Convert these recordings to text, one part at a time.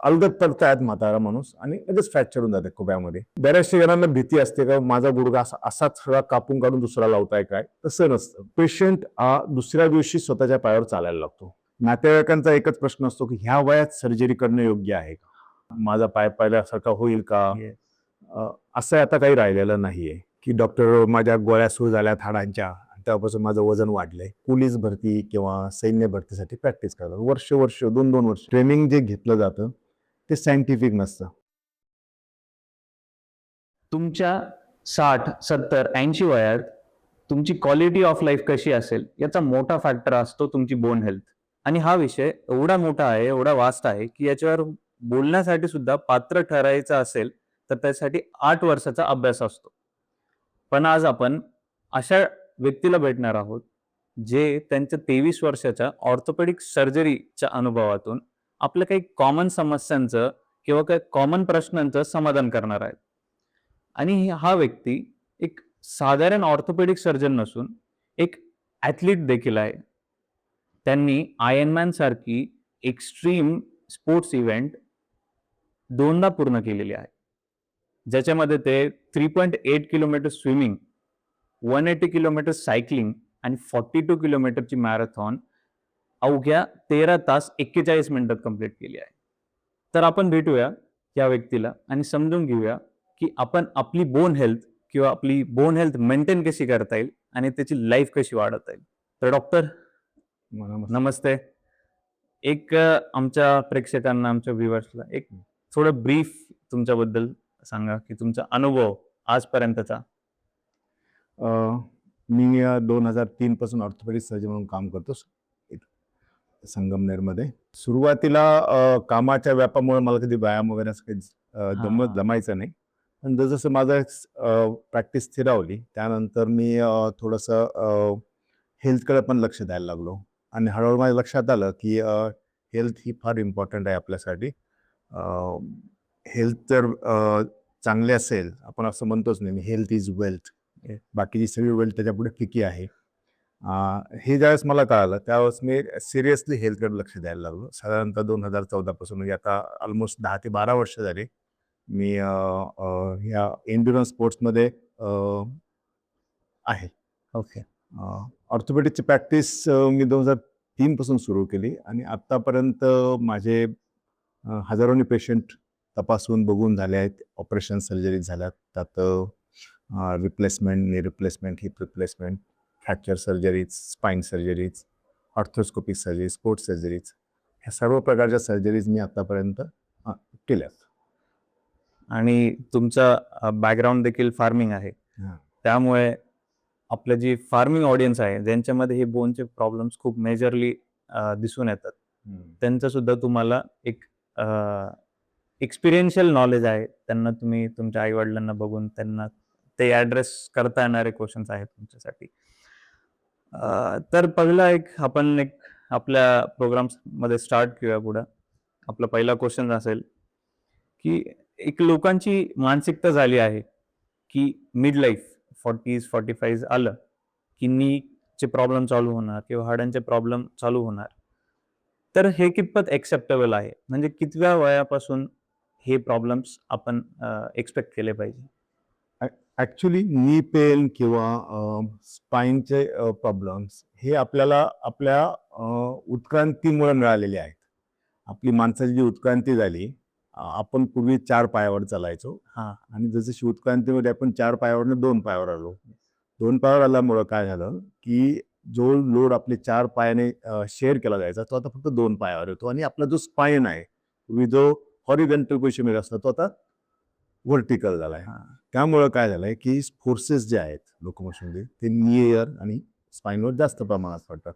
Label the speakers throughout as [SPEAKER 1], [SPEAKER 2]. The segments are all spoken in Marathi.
[SPEAKER 1] अलगद पडतायत म्हातारा माणूस आणि लगेच फ्रॅक्चर होऊन जाते खुब्यामध्ये. बऱ्याचशा जणांना भीती असते का माझा गुडघा असाच कापून काढून दुसरा लावताय काय, तसं नसतं. पेशंट दुसऱ्या दिवशी स्वतःच्या पायावर चालायला लागतो. नातेवाईकांचा एकच प्रश्न असतो की ह्या वयात सर्जरी करणं योग्य आहे का, माझा पाय पहिल्यासारखा होईल का. असं आता काही राहिलेलं नाहीये की डॉक्टर माझ्या गोळ्या सुरू झाल्यात हाडांच्या, तेव्हापासून माझं वजन वाढलंय. पोलीस भरती किंवा सैन्य भरतीसाठी प्रॅक्टिस करतात वर्ष 2-2 वर्ष. ट्रेनिंग जे घेतलं जातं ते सायंटिफिक नसतं.
[SPEAKER 2] तुमच्या 60, 70, 80 वयात तुमची क्वालिटी ऑफ लाईफ कशी असेल याचा मोठा फॅक्टर असतो तुमची बोन हेल्थ. आणि हा विषय एवढा मोठा आहे, एवढा वास्ट आहे की याच्यावर बोलण्यासाठी सुद्धा पात्र ठरायचं असेल तर त्यासाठी 8 वर्षाचा अभ्यास असतो. पण आज आपण अशा व्यक्तीला भेटणार आहोत जे त्यांच्या 23 वर्षाच्या ऑर्थोपेडिक सर्जरीच्या अनुभवातून आपल्या काही कॉमन समस्यांचं किंवा काही कॉमन प्रश्नांचं समाधान करणार आहेत. आणि हा व्यक्ती एक साधारण ऑर्थोपेडिक सर्जन नसून एक ॲथलीट देखील आहे. त्यांनी आयर्नमॅन सारखी एक्स्ट्रीम स्पोर्ट्स इव्हेंट 2दा पूर्ण केलेली आहे, ज्याच्यामध्ये ते 3.8 किलोमीटर स्विमिंग, 180 किलोमीटर सायकलिंग आणि 42 किलोमीटरची मॅरेथॉन अवघ्या 13 तास 41 मिनिटात कंप्लीट केली आहे. तर आपण भेटूया या व्यक्तीला आणि समजून घेऊया की आपण आपली बोन हेल्थ किंवा आपली बोन हेल्थ मेंटेन कशी करता येईल आणि त्याची लाईफ कशी वाढवता येईल. तर डॉक्टर नमस्ते. एक आमच्या प्रेक्षकांना, आमच्या व्ह्युअर्सला एक थोडं ब्रीफ तुमच्याबद्दल सांगा की तुमचा अनुभव आजपर्यंतचा.
[SPEAKER 1] मी 2003 पासून ऑर्थोपेडिक सर्जन म्हणून काम करतो संगमनेरमध्ये. सुरुवातीला कामाच्या व्यापामुळे मला कधी व्यायाम वगैरे असं काही जमायचं नाही. पण जसं माझं प्रॅक्टिस स्थिरावली त्यानंतर मी थोडंसं हेल्थकडे पण लक्ष द्यायला लागलो आणि हळूहळू माझ्या लक्षात आलं की हेल्थ ही फार इम्पॉर्टंट आहे आपल्यासाठी. हेल्थ जर चांगले असेल, आपण असं म्हणतोच नाही हेल्थ इज वेल्थ, बाकीची सगळी वेल्थ त्याच्यापुढे फिकी आहे. हे ज्यावेळेस मला कळालं त्यावेळेस मी सिरियसली हेल्थकडे लक्ष द्यायला लागलो. साधारणतः 2014 पासून, म्हणजे आता ऑलमोस्ट 10 ते 12 वर्ष झाली मी ह्या एन्ड्युरन्स स्पोर्ट्समध्ये आहे.
[SPEAKER 2] ओके.
[SPEAKER 1] ऑर्थोपेडिकची प्रॅक्टिस मी 2003 पासून सुरू केली आणि आत्तापर्यंत माझे हजारोनी पेशंट तपासून बघून झाले आहेत. ऑपरेशन सर्जरी झाल्यात, त्यात replacement, knee replacement, hip replacement, fracture surgeries, spine surgeries, arthroscopic surgery, sports surgeries, ह्या सर्व प्रकारच्या सर्जरीज मी आत्तापर्यंत केल्यात.
[SPEAKER 2] आणि तुमचा बॅकग्राऊंड देखील फार्मिंग आहे, त्यामुळे आपलं जी फार्मिंग ऑडियन्स आहे ज्यांच्यामध्ये हे बोनचे प्रॉब्लेम्स खूप मेजरली दिसून येतात, त्यांचं सुद्धा तुम्हाला एक एक्सपिरियन्शियल नॉलेज आहे. त्यांना तुम्ही तुमच्या आईवडिलांना बघून त्यांना ते ॲड्रेस करता येणारे क्वेश्चन्स आहेत तुमच्यासाठी. तर पहिला आपण आपल्या प्रोग्राम्समध्ये स्टार्ट करूया. पुढं आपला पहिला क्वेश्चन असेल की एक लोकांची मानसिकता झाली आहे की मिड लाईफ 40-45 आलं की नीचे प्रॉब्लेम चालू होणार किंवा हाडांचे प्रॉब्लेम चालू होणार. तर हे कितपत एक्सेप्टेबल आहे, म्हणजे कितव्या वयापासून हे प्रॉब्लेम्स आपण एक्सपेक्ट केले पाहिजे?
[SPEAKER 1] ॲक्च्युली नी पेन किंवा स्पाईनचे प्रॉब्लेम्स हे आपल्याला आपल्या उत्क्रांतीमुळे मिळालेले आहेत. आपली माणसाची जी उत्क्रांती झाली, आपण पूर्वी 4 पायावर चालायचो आणि जसं उत्क्रांतीमध्ये आपण 4 पायावरनं 2 पायावर आलो. 2 पायावर आल्यामुळं काय झालं की जो लोड आपले 4 पायाने शेअर केला जायचा तो आता फक्त 2 पायावर येतो आणि आपला जो स्पाईन आहे, पूर्वी जो हॉरिझॉन्टल पोझिशनमध्ये असतो तो आता व्हर्टिकल झाला आहे. त्यामुळं काय झालंय की फोर्सेस जे आहेत लोकोमोशनचे ते नियर आणि स्पाईनवर जास्त प्रमाणात पडतात.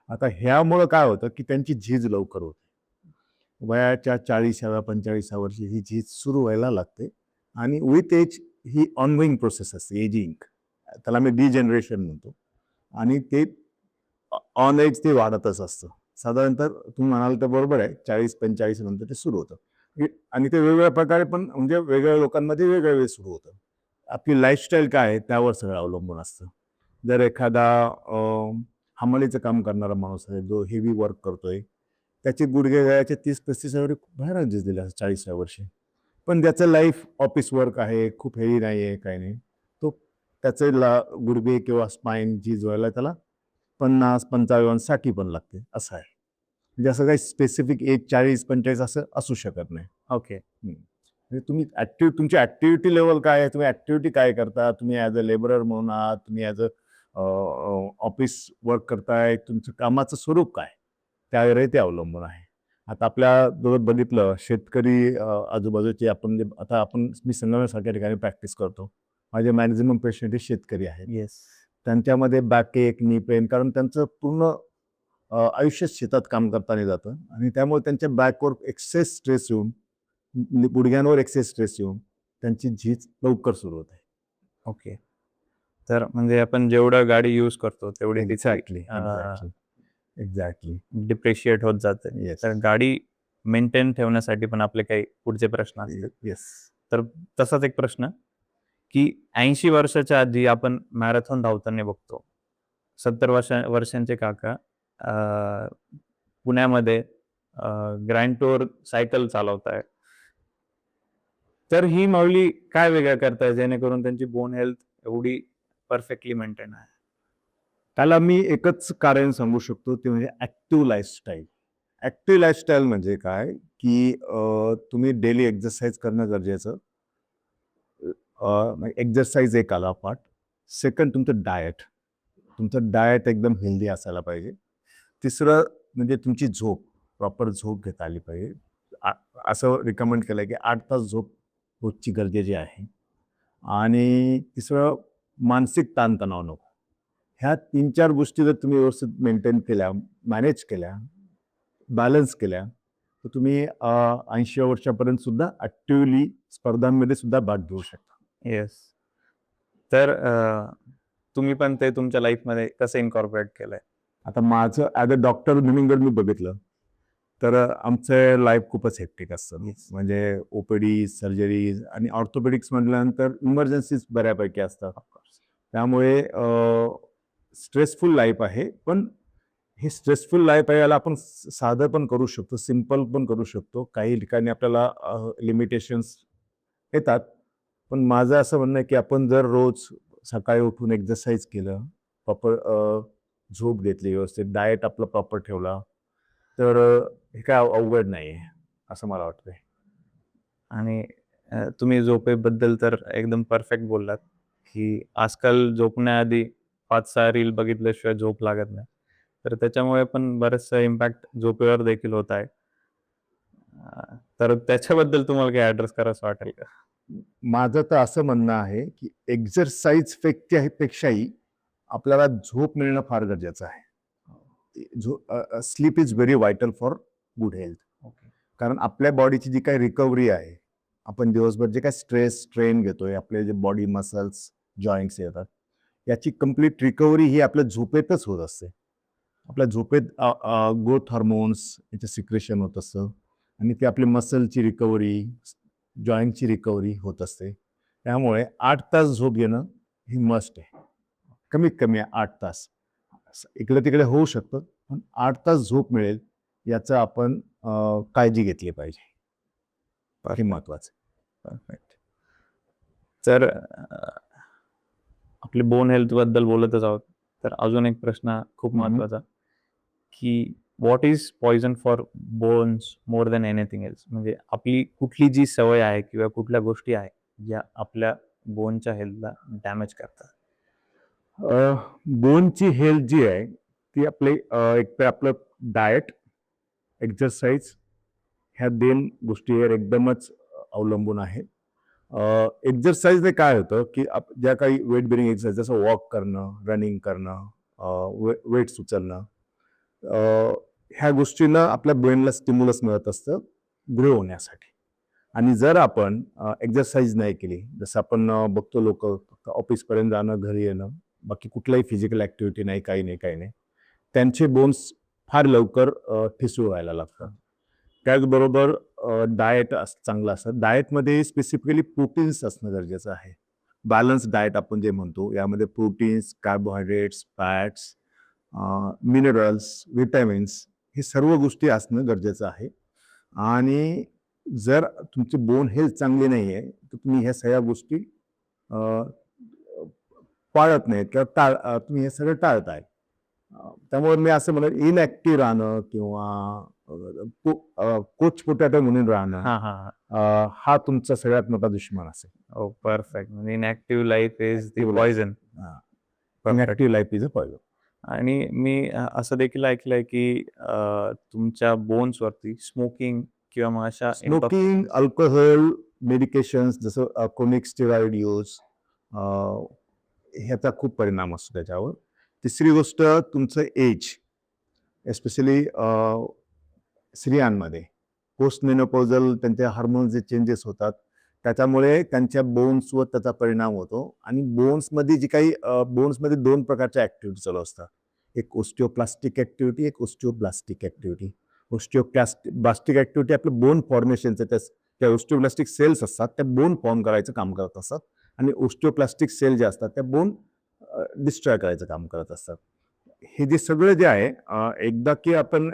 [SPEAKER 1] आता ह्यामुळं काय होतं की त्यांची झीज लवकर होते. वयाच्या 40व्या 45व्या वर्षी ही झीज सुरू व्हायला लागते आणि with age he ongoing process असते. एजिंग, त्याला मी डिजनरेशन म्हणतो, आणि ते ऑन एज ते वाढतच असतं. साधारणतः तुम्ही म्हणाल तर बरोबर आहे, 40-45 नंतर ते सुरू होतं आणि ते वेगवेगळ्या प्रकारे पण, म्हणजे वेगवेगळ्या लोकांमध्ये वेगळ्या वेळी सुरू होतं. आपली लाईफस्टाईल काय आहे त्यावर सगळं अवलंबून असतं. जर एखादा हमालीचं काम करणारा माणूस आहे जो हेवी वर्क करतोय त्याचे गुडघे गळ्याचे 30-35 वर्ष खूप भयानक दिसलेले असतात 40व्या वर्षी. पण त्याचं लाईफ ऑफिस वर्क आहे, खूप हेवी नाही आहे, काही नाही. तो त्याचे गुडघे किंवा स्पाईन जी जोडायला त्याला 50, 55, 60 पण लागते, असं आहे. म्हणजे असं काही स्पेसिफिक एज 40-45 असं असू शकत नाही.
[SPEAKER 2] ओके.
[SPEAKER 1] म्हणजे तुम्ही तुमची ऍक्टिव्हिटी लेवल काय आहे, तुम्ही ऍक्टिव्हिटी काय करता, तुम्ही ॲज अ लेबरर म्हणून आहात, तुम्ही ॲज अ ऑफिस वर्क करताय, तुमचं कामाचं स्वरूप काय, त्यावरही ते अवलंबून आहे. आता आपल्या जवळ बघितलं शेतकरी आजूबाजूचे आपण मी संगमेश्वरसारख्या ठिकाणी प्रॅक्टिस करतो. माझे मॅक्झिमम पेशंट हे शेतकरी आहेत.
[SPEAKER 2] येस.
[SPEAKER 1] त्यांच्यामध्ये बॅक एक, नी पेन, कारण त्यांचं पूर्ण आयुष्य शेतात काम करताना जातं आणि त्यामुळे त्यांच्या बॅकवर एक्सेस स्ट्रेस येऊन, गुडघ्यांवर एक्सेस स्ट्रेस येऊन त्यांची झीज लवकर सुरू होते.
[SPEAKER 2] ओके. तर म्हणजे आपण जेवढं गाडी यूज करतो तेवढी
[SPEAKER 1] एक्झॅक्टली एक्झॅक्टली
[SPEAKER 2] डिप्रिशिएट होत जाते.
[SPEAKER 1] येस
[SPEAKER 2] तर गाडी मेंटेन ठेवण्यासाठी पण आपले काही पुढचे प्रश्न असतात.
[SPEAKER 1] येस.
[SPEAKER 2] तर तसाच एक प्रश्न की 80 वर्षाच्या आधी आपण मॅरेथॉन धावताना बघतो. 70 वर्षांचे काका पुण्यामध्ये ग्रँड टूर सायकल चालवताय. तर ही माऊली काय वेगळं करताय जेणेकरून त्यांची बोन हेल्थ एवढी परफेक्टली मेंटेन आहे?
[SPEAKER 1] त्याला मी एकच कारण सांगू शकतो, ते म्हणजे ऍक्टिव्ह लाईफस्टाईल. ऍक्टिव्ह लाईफस्टाईल म्हणजे काय, की तुम्ही डेली एक्सरसाइज करणं गरजेचं. एक्सरसाइज एक आला पार्ट. सेकंड तुमचं डाएट एकदम हेल्दी असायला पाहिजे. तिसरं म्हणजे तुमची झोप, प्रॉपर झोप घेता आली पाहिजे. असं रिकमेंड केलं की 8 तास झोप रोजची गरजेची आहे. आणि तिसरं मानसिक ताणतणाव नको. ह्या 3-4 गोष्टी जर तुम्ही व्यवस्थित मेंटेन केल्या, मॅनेज केल्या, बॅलन्स केल्या, तर तुम्ही 80 वर्षापर्यंत सुद्धा ऍक्टिव्हली स्पर्धांमध्ये सुद्धा भाग घेऊ शकता.
[SPEAKER 2] येस. तर तुम्ही पण ते तुमच्या लाईफमध्ये कसं इन्कॉर्पोरेट केलंय?
[SPEAKER 1] आता माझं ॲज अ डॉक्टर म्हणून जर मी बघितलं तर आमचं लाईफ खूपच हेक्टिक असतं. म्हणजे ओपीडी, सर्जरीज आणि ऑर्थोपेडिक्स म्हटल्यानंतर इमर्जन्सीज बऱ्यापैकी असतात. त्यामुळे स्ट्रेसफुल लाईफ आहे. पण हे स्ट्रेसफुल लाईफ आहे याला आपण साधं पण करू शकतो, सिम्पल पण करू शकतो. काही ठिकाणी आपल्याला लिमिटेशन्स येतात. पण माझं असं म्हणणं आहे की आपण जर रोज सकाळी उठून एक्सरसाइज केलं, प्रॉपर झोप घेतली, व्यवस्थित डाएट आपलं प्रॉपर ठेवला, तर हे काय अवघड नाही आहे असं मला वाटतंय.
[SPEAKER 2] आणि तुम्ही झोपेबद्दल तर एकदम परफेक्ट बोललात की आजकाल झोपण्याआधी 5-6 रील बघितल्याशिवाय झोप लागत नाही. तर त्याच्यामुळे पण बरेचसा इम्पॅक्ट झोपेवर देखील होत आहे. तर त्याच्याबद्दल तुम्हाला काही ॲड्रेस करावंसं वाटेल का?
[SPEAKER 1] माझं तर असं म्हणणं आहे की एक्सरसाइज पेक्षाही आपल्याला झोप मिळणं फार गरजेचं आहे. Sleep is very vital for good health. कारण आपल्या बॉडीची जी काही रिकव्हरी आहे, आपण दिवसभर जे काही स्ट्रेस स्ट्रेन घेतोय, आपले जे बॉडी मसल्स जॉईंट्स येतात, याची कम्प्लीट रिकव्हरी ही आपल्या झोपेतच होत असते. आपल्या झोपेत ग्रोथ हार्मोन्स याचं सिक्रेशन होत असतं आणि ते आपली मसलची रिकव्हरी, जॉईंटची रिकव्हरी होत असते. त्यामुळे 8 तास झोप घेणं ही मस्ट आहे. कमीत कमी 8 तास. इकडे तिकडे होऊ शकतं, पण 8 तास झोप मिळेल याचं आपण काळजी घेतली पाहिजे. हे महत्वाचं.
[SPEAKER 2] परफेक्ट. तर आपली बोन हेल्थबद्दल बोलतच आहोत. तर अजून एक प्रश्न खूप महत्त्वाचा की what is poison for bones more than anything else? म्हणजे आपली कुठली जी सवय आहे किंवा कुठल्या गोष्टी आहे ज्या आपल्या बोनच्या हेल्थला डॅमेज करतात?
[SPEAKER 1] बोनची हेल्थ जी आहे ती एक तर आपलं डाएट, एक्सरसाइज ह्या 2 गोष्टीवर एकदमच अवलंबून आहे. एक्सरसाइजने काय होतं की ज्या काही वेट बेरिंग एक्सरसाइज जसं वॉक करणं, रनिंग करणं, वेट्स उचलणं, ह्या गोष्टींना आपल्या ब्रेनला स्टिम्युलस मिळत असतं ग्रो होण्यासाठी. आणि जर आपण एक्सरसाइज नाही केली, जसं आपण बघतो लोक ऑफिसपर्यंत जाणं, घरी येणं, बाकी कुठलाही फिजिकल ऍक्टिव्हिटी नाही, काही नाही, त्यांचे बोन्स फार लवकर ठिसूळ व्हायला लागतात. त्याचबरोबर डाएट चांगलं असतं. डाएटमध्ये स्पेसिफिकली प्रोटीन्स असणं गरजेचं आहे. बॅलन्स डाएट आपण जे म्हणतो, यामध्ये proteins, carbohydrates, fats, minerals, vitamins हे सर्व गोष्टी असणं गरजेचं आहे. आणि जर तुमची बोन हेल्थ चांगली नाही आहे तर तुम्ही ह्या सगळ्या गोष्टी अ, पाळत नाहीत किंवा तुम्ही हे सगळं टाळताय. त्यामुळे मी असं म्हणेन इनॅक्टिव्ह राहणं किंवा कोच पोटॅटो म्हणून राहणं
[SPEAKER 2] हा हा
[SPEAKER 1] हा तुमचा सगळ्यात मोठा दुश्मन असेल.
[SPEAKER 2] हो परफेक्ट. म्हणजे inactive life is the
[SPEAKER 1] Active life.
[SPEAKER 2] Poison.
[SPEAKER 1] Inactive life is a poison.
[SPEAKER 2] आणि मी असं देखील ऐकलंय की तुमच्या बोन्स वरती स्मोकिंग किंवा मग अशा
[SPEAKER 1] स्मोकिंग, अल्कोहोल, मेडिकेशन्स जसं क्रोनिक स्टेरॉइड यूज ह्याचा खूप परिणाम असतो त्याच्यावर. तिसरी गोष्ट तुमचं एज, एस्पेशली स्त्रियांमध्ये पोस्ट मेनोपॉझल त्यांचे हार्मोन्स जे चेंजेस होतात त्याच्यामुळे त्यांच्या बोन्सवर त्याचा परिणाम होतो. आणि बोन्समध्ये जी काही बोन्समध्ये 2 प्रकारच्या ॲक्टिव्हिटी चालू असतात. एक ओस्टिओप्लास्टिक ॲक्टिव्हिटी, एक ओस्टिओब्लास्टिक ॲक्टिव्हिटी. ओस्टिओब्लास्टिक ॲक्टिव्हिटी आपलं बोन फॉर्मेशनचं त्या ओस्टिओब्लास्टिक सेल्स असतात त्या बोन फॉर्म करायचं काम करत असतात. आणि ओस्टिओप्लास्टिक सेल जे असतात त्या बोन डिस्ट्रॉय करायचं काम करत असतात. हे जे सगळं जे आहे एकदा की आपण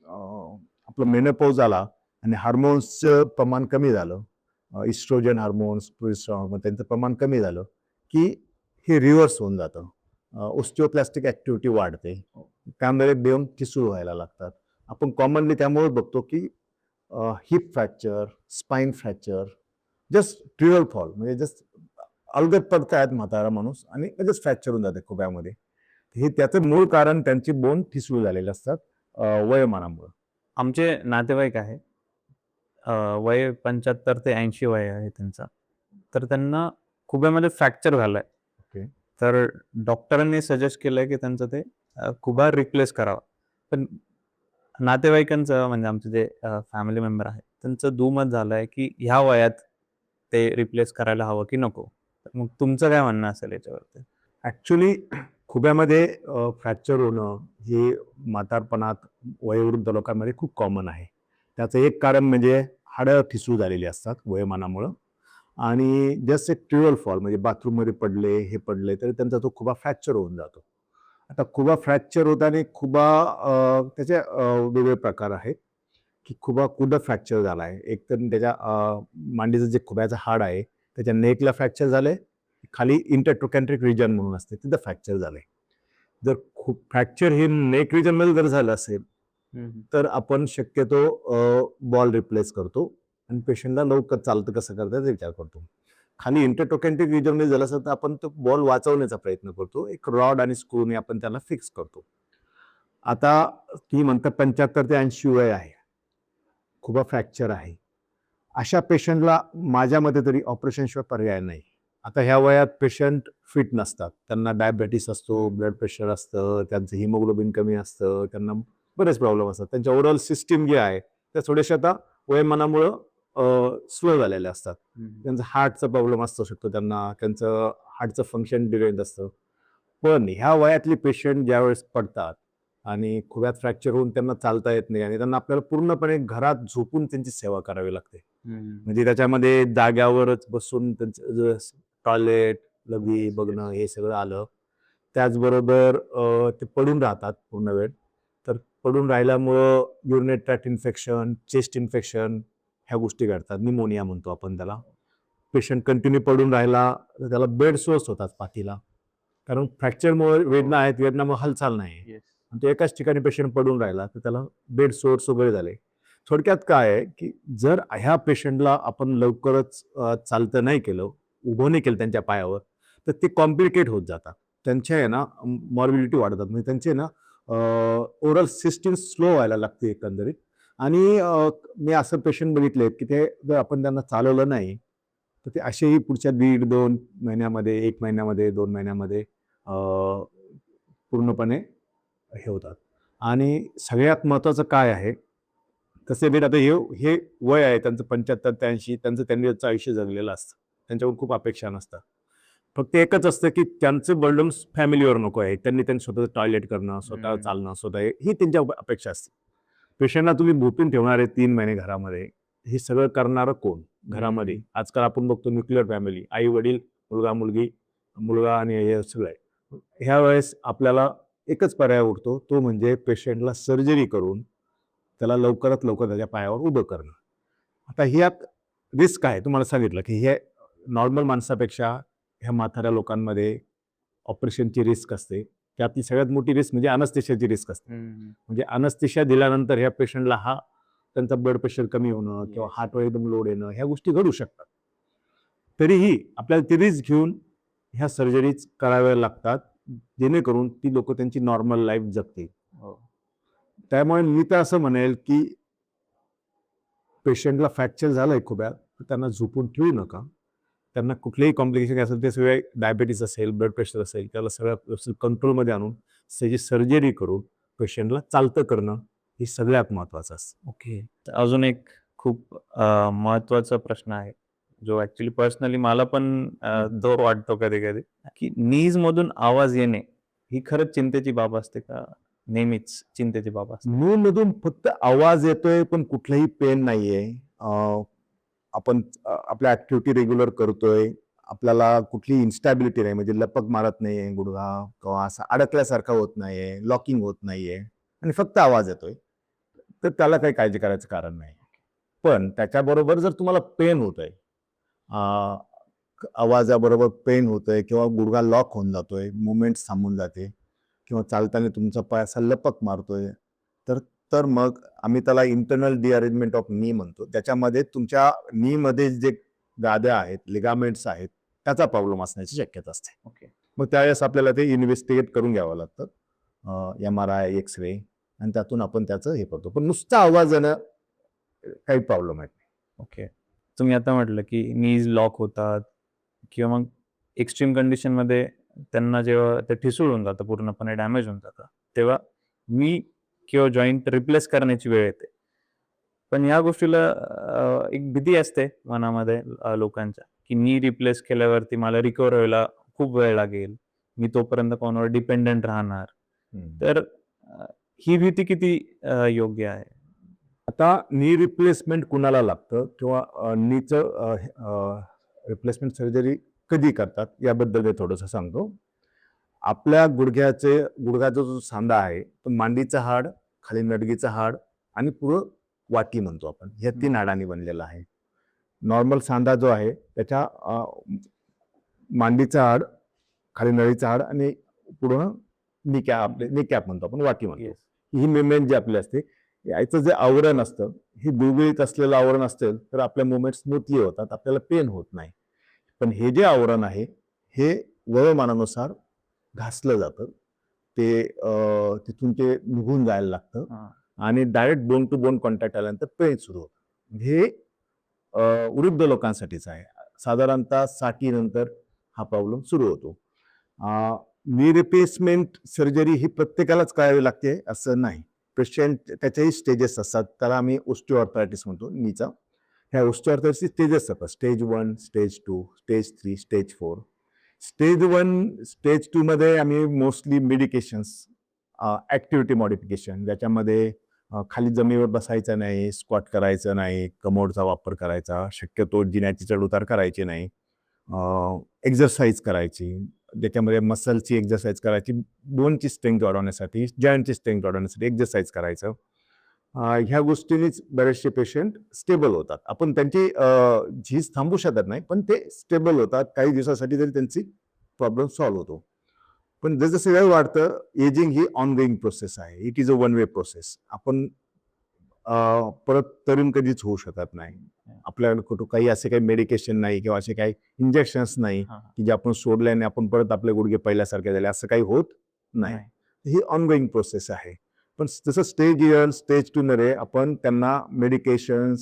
[SPEAKER 1] आपलं मेनोपॉज आला आणि हार्मोन्सचं प्रमाण कमी झालं, इस्ट्रोजन हार्मोन्स, प्रोजेस्टेरॉन हार्मोन त्यांचं प्रमाण कमी झालं की हे रिव्हर्स होऊन जातं. ओस्टिओप्लास्टिक ॲक्टिव्हिटी वाढते. त्यामुळे बोन ठिसूळ व्हायला लागतात. आपण कॉमनली त्यामुळे बघतो की heap fracture, spine fracture, just trivial fall म्हणजे जस्ट अलगद पडतायत म्हातारा माणूस आणि लगेच फ्रॅक्चर होऊन जाते खुब्यामध्ये. हे त्याचं मूळ कारण त्यांची बोन ठिसूळ झालेले असतात वयोमानामुळे.
[SPEAKER 2] आमचे नातेवाईक आहे, वय 75 ते 80 वय आहे त्यांचा. तर त्यांना खुब्यामध्ये फ्रॅक्चर झालाय.
[SPEAKER 1] ओके.
[SPEAKER 2] तर डॉक्टरांनी सजेस्ट केलंय की त्यांचं ते खुबा रिप्लेस करावा. पण नातेवाईकांचं म्हणजे आमचे जे फॅमिली मेंबर आहेत त्यांचं दुमत झालंय की ह्या वयात ते रिप्लेस करायला हवं की नको. तर मग तुमचं काय म्हणणं असेल याच्यावरती?
[SPEAKER 1] ॲक्च्युली खुब्यामध्ये फ्रॅक्चर होणं हे म्हातारपणात वयोवृद्ध लोकांमध्ये खूप कॉमन आहे. त्याचं एक कारण म्हणजे हाडं ठिसूळ झालेली असतात वयोमानामुळं. आणि जस्ट एक ट्रिव्हल फॉल म्हणजे बाथरूममध्ये पडले, हे पडले तरी त्यांचा तो खुबा फ्रॅक्चर होऊन जातो. आता खुबा फ्रॅक्चर होताना खुबा त्याचे वेगवेगळे प्रकार आहेत की खुबा कुठं फ्रॅक्चर झाला आहे. एक तर त्याच्या मांडीचं जे खुब्याचं हाड आहे त्याच्या नेकला फ्रॅक्चर झालंय. खाली इंटरट्रोकॅन्ट्रिक रिजन म्हणून असते तिथं फ्रॅक्चर झालंय. जर खूप फ्रॅक्चर हे नेक रिजनमध्ये जर झालं असेल तर आपण शक्यतो बॉल रिप्लेस करतो आणि पेशंटला लवकर चालतं कसं करता याचा विचार करतो. खाली इंटरट्रोकॅन्ट्रिक रिजनमध्ये झालं असेल तर आपण तो बॉल वाचवण्याचा प्रयत्न करतो. एक रॉड आणि स्क्रूने आपण त्याला फिक्स करतो. आता तुम्ही म्हणता 75 ते 80 वय आहे, खुबा फ्रॅक्चर आहे. अशा पेशंटला माझ्या मते तरी ऑपरेशनशिवाय पर्याय नाही. आता ह्या वयात पेशंट फिट नसतात. त्यांना डायबेटिस असतो, ब्लड प्रेशर असतं, त्यांचं हिमोग्लोबिन कमी असतं, त्यांना बरेच प्रॉब्लेम असतात. त्यांच्या ओव्हरऑल सिस्टीम जे आहे त्या थोड्याशा आता वयोमानामुळं स्लो झालेल्या असतात. त्यांचा हार्टचा प्रॉब्लेम असू शकतो त्यांना, त्यांचं हार्टचं फंक्शन डिरेंज असतं. पण ह्या वयातले पेशंट ज्यावेळेस पडतात आणि खुब्यात फ्रॅक्चर होऊन त्यांना चालता येत नाही आणि त्यांना आपल्याला पूर्णपणे घरात झोपून त्यांची सेवा करावी लागते. म्हणजे त्याच्यामध्ये जाग्यावरच बसून त्यांचं टॉयलेट, लघवी बघणं हे सगळं आलं. त्याचबरोबर ते पडून राहतात पूर्ण वेळ. तर पडून राहिल्यामुळं urinary tract infection, chest infection ह्या गोष्टी घडतात. निमोनिया म्हणतो आपण त्याला. पेशंट कंटिन्यू पडून राहिला तर त्याला बेड सोर्स होतात पाठीला. कारण फ्रॅक्चरमुळे वेदना आहेत, वेदनामुळे हालचाल नाही. आणि तो एकाच ठिकाणी पेशंट पडून राहिला तर त्याला बेड सोर्स वगैरे झाले. थोडक्यात काय आहे की जर ह्या पेशंटला आपण लवकरच चालतं नाही केलं, उभं नाही केलं त्यांच्या पायावर तर ते कॉम्प्लिकेट होत जातात. त्यांच्या आहे ना मॉर्बिडिटी वाढतात. म्हणजे त्यांचे ना ओरल सिस्टीम स्लो व्हायला लागते एकंदरीत. आणि मी असं पेशंट बघितले की ते जर आपण त्यांना चालवलं नाही तर ते असेही पुढच्या 1.5-2 महिन्यामध्ये, 1 महिन्यामध्ये, 2 महिन्यामध्ये पूर्णपणे हे होतात. आणि सगळ्यात महत्त्वाचं काय आहे, तसे बेट आता हे वय आहे त्यांचं 75 ते 80 त्यांनी त्यांचं आयुष्य जगलेलं असतं. त्यांच्यावर खूप अपेक्षा नसतात. फक्त एकच असतं की त्यांचं बर्डन फॅमिलीवर नको आहे. त्यांनी स्वतःचं टॉयलेट करणं, स्वतः चालणं, स्वतः ही त्यांच्या अपेक्षा असते. पेशंटला तुम्ही भोपून ठेवणार आहे 3 महिने घरामध्ये. हे सगळं करणारं कोण घरामध्ये? आजकाल आपण बघतो न्यूक्लिअर फॅमिली, आई-वडील, मुलगा-मुलगी, मुलगा आणि हे सगळं आहे. ह्या वेळेस आपल्याला एकच पर्याय उरतो, तो म्हणजे पेशंटला सर्जरी करून त्याला लवकरात लवकर त्याच्या पायावर उभं करणं. आता ह्यात रिस्क आहे, तुम्हाला सांगितलं की हे नॉर्मल माणसापेक्षा ह्या म्हाताऱ्या लोकांमध्ये ऑपरेशनची रिस्क असते. त्यातली सगळ्यात मोठी रिस्क म्हणजे अनस्थेशियाची रिस्क असते. म्हणजे अनस्थेशिया दिल्यानंतर ह्या पेशंटला त्यांचा ब्लड प्रेशर कमी होणं किंवा हार्टवर एकदम लोड येणं, ह्या गोष्टी घडू शकतात. तरीही आपल्याला ती रिस्क घेऊन ह्या सर्जरीज कराव्या लागतात, जेणेकरून ती लोक त्यांची नॉर्मल लाईफ जगतील. त्यामुळे मी तर असं म्हणेल की पेशंटला फ्रॅक्चर झालंय खुब्यात तर त्यांना झोपून ठेवू नका. त्यांना कुठलेही कॉम्प्लिकेशन असेल ते सगळे डायबिटीस असेल, ब्लड प्रेशर असेल, त्याला सगळं व्यवस्थित कंट्रोलमध्ये आणून त्याची सर्जरी करून पेशंटला चालतं करणं हे सगळ्यात महत्वाचं असतं.
[SPEAKER 2] ओके. अजून एक खूप महत्वाचा प्रश्न आहे, जो ऍक्च्युली पर्सनली मला पण दोर वाटतो कधी कधी, की नीज मधून आवाज येणे ही खरंच चिंतेची बाब असते का? नेहमीच चिंतेची बाब असते.
[SPEAKER 1] मधून फक्त आवाज येतोय पण कुठलंही पेन नाहीये. आपण आपल्या ऍक्टिव्हिटी रेग्युलर करतोय, आपल्याला कुठली इन्स्टॅबिलिटी नाही, म्हणजे लपक मारत नाहीये गुडघा किंवा असं अडकल्यासारखा होत नाहीये, लॉकिंग होत नाहीये आणि फक्त आवाज येतोय, तर त्याला काही काळजी करायचं कारण नाही. पण त्याच्याबरोबर जर तुम्हाला पेन होतंय, आवाजाबरोबर पेन होतंय किंवा गुडघा लॉक होऊन जातोय, मुवमेंट थांबून जाते किंवा चालताना तुमचा पाय असा लपक मारतोय, तर मग आम्ही त्याला इंटरनल डिअरेंजमेंट ऑफ नी म्हणतो. त्याच्यामध्ये तुमच्या नी मध्ये जे गाद्या आहेत, लिगामेंट्स आहेत, त्याचा प्रॉब्लेम असण्याची शक्यता असते.
[SPEAKER 2] ओके.
[SPEAKER 1] मग त्यावेळेस आपल्याला ते इन्व्हेस्टिगेट करून घ्यावं लागतं, MRI, एक्स-रे, आणि त्यातून आपण त्याचं हे करतो. पण नुसता आवाज येणं काही प्रॉब्लेम आहे.
[SPEAKER 2] ओके. तुम्ही आता म्हटलं की नीज लॉक होतात किंवा मग एक्स्ट्रीम कंडिशन मध्ये त्यांना जेव्हा ते ठिसूळ जातं, पूर्णपणे डॅमेज होऊन जातं, तेव्हा नी किंवा जॉईंट रिप्लेस करण्याची वेळ येते. पण या गोष्टीला एक भीती असते मनामध्ये लोकांच्या, की नी रिप्लेस केल्यावरती मला रिकव्हर व्हायला खूप वेळ लागेल, मी तोपर्यंत कोणावर डिपेंडंट राहणार. तर ही भीती किती योग्य आहे?
[SPEAKER 1] आता नी रिप्लेसमेंट कुणाला लागतं किंवा नीचं रिप्लेसमेंट सर्जरी कधी करतात याबद्दल मी थोडंसं सांगतो. आपल्या गुडघ्याचा जो सांधा आहे तो मांडीचं हाड, खाली नडगीचं हाड आणि पुढं वाटी म्हणतो आपण, ह्या 3 हाडांनी बनलेला आहे. नॉर्मल सांधा जो आहे त्याच्या मांडीचं हाड, खाली नळीचं हाड आणि पुढं निकॅप म्हणतो आपण, वाटी म्हणतो. ही मुवमेंट जी आपली असते, याचं जे आवरण असतं, हे गुळगुळीत असलेलं आवरण असेल तर आपल्या मुवमेंट स्मूथली होतात, आपल्याला पेन होत नाही. पण हे जे आवरण आहे हे वयोमानानुसार घासलं जातं, ते तिथून ते निघून जायला लागतं आणि direct bone to bone contact आल्यानंतर पेन सुरू होतं. हे वृद्ध लोकांसाठीच आहे. साधारणतः 60 नंतर हा प्रॉब्लेम सुरू होतो. नी रिप्लेसमेंट सर्जरी ही प्रत्येकालाच करावी लागते असं नाही. पेशंट त्याच्याही स्टेजेस असतात, त्याला आम्ही ऑस्टिओआर्थरायटिस म्हणतो नीचा. ह्या ऑस्टिओआर्थरायटिसचे स्टेजेस असतात, stage 1, stage 2, stage 3, stage 4. Stage 1, stage 2 मध्ये आम्ही मोस्टली मेडिकेशन्स, ऍक्टिव्हिटी मॉडिफिकेशन, ज्याच्यामध्ये खाली जमिनीवर बसायचं नाही, स्क्वॉट करायचं नाही, कमोडचा वापर करायचा, शक्यतो जिन्याची चढउतार करायची नाही, एक्झरसाइज करायची, ज्याच्यामध्ये मसलची एक्झरसाइज करायची, बोनची स्ट्रेंथ वाढवण्यासाठी, जॉईंटची स्ट्रेंथ वाढवण्यासाठी एक्झरसाइज करायचं. ह्या गोष्टींनीच बरेचसे पेशंट स्टेबल होतात. आपण त्यांची झीज थांबवू शकत नाही, पण ते स्टेबल होतात. काही दिवसासाठी तरी त्यांची प्रॉब्लेम सॉल्व्ह होतो. पण जसं वेळ वाढतं, एजिंग ही ऑनगोईंग प्रोसेस आहे. It is a one way process. आपण परत तरुण कधीच होऊ शकत नाही. आपल्याकडे कुठं काही असे काही मेडिकेशन नाही किंवा असे काही इंजेक्शन्स नाही की जे आपण सोडल्याने आपण परत आपले गुडघे पहिल्यासारखे झाले, असं काही होत नाही. ही ऑनगोईंग प्रोसेस आहे. पण जसं स्टेज 1, स्टेज 2 मध्ये आपण त्यांना मेडिकेशन्स,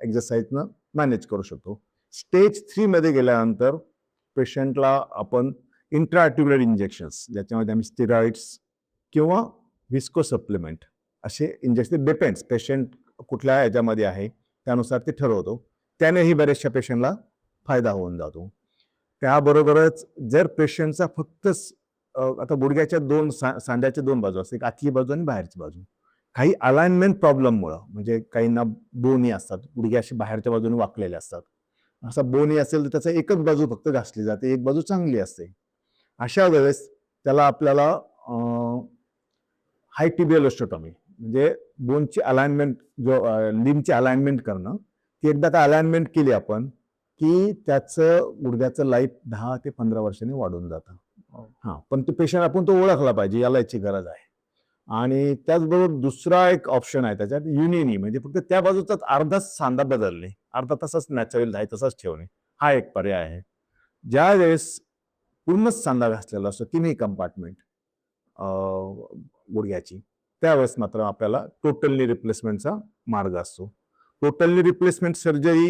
[SPEAKER 1] एक्झरसाइजनं मॅनेज करू शकतो. स्टेज 3 मध्ये गेल्यानंतर पेशंटला आपण इंट्राआर्टिक्युलर इंजेक्शन्स, ज्याच्यामध्ये आम्ही स्टेरॉइड्स किंवा विस्को सप्लिमेंट असे इंजेक्शन, डिपेंड्स पेशंट कुठल्या ह्याच्यामध्ये आहे त्यानुसार ते ठरवतो. त्यानेही बऱ्याचशा पेशंटला फायदा होऊन जातो. त्याबरोबरच जर पेशंटचा फक्त आता गुडघ्याच्या सांध्याच्या 2 बाजू असतात, एक आतली बाजू आणि बाहेरची बाजू. काही अलाइनमेंट प्रॉब्लेममुळं, म्हणजे काहींना बोनी असतात, गुडघे असे बाहेरच्या बाजूने वाकलेले असतात. असा बोनी असेल तर त्याचा एकच बाजू फक्त घासली जाते, एक बाजू चांगली असते. अशा वेळेस त्याला आपल्याला हाय टिबियल ओस्टोटॉमी म्हणजे बोनची अलाइनमेंट जो लिम्बची अलाइनमेंट करणं. ती एकदा का अलाइनमेंट केली आपण की त्याचं गुडघ्याचं लाईफ 10 ते 15 वर्षांनी वाढून जातं. हां, पण ते पेशंट आपण तो ओळखला पाहिजे, याला याची गरज आहे. आणि त्याचबरोबर दुसरा एक ऑप्शन आहे त्याच्यात युनिनी, म्हणजे फक्त त्या बाजूचाच अर्धाच सांधा बदलणे, अर्धा तसाच नॅचरल आहे तसाच ठेवणे, हा एक पर्याय आहे. ज्या वेळेस पूर्णच सांधा घासलेला असतो तिन्ही कंपार्टमेंट गुडघ्याची, त्यावेळेस मात्र आपल्याला टोटल नी रिप्लेसमेंटचा मार्ग असतो. टोटल नी रिप्लेसमेंट सर्जरी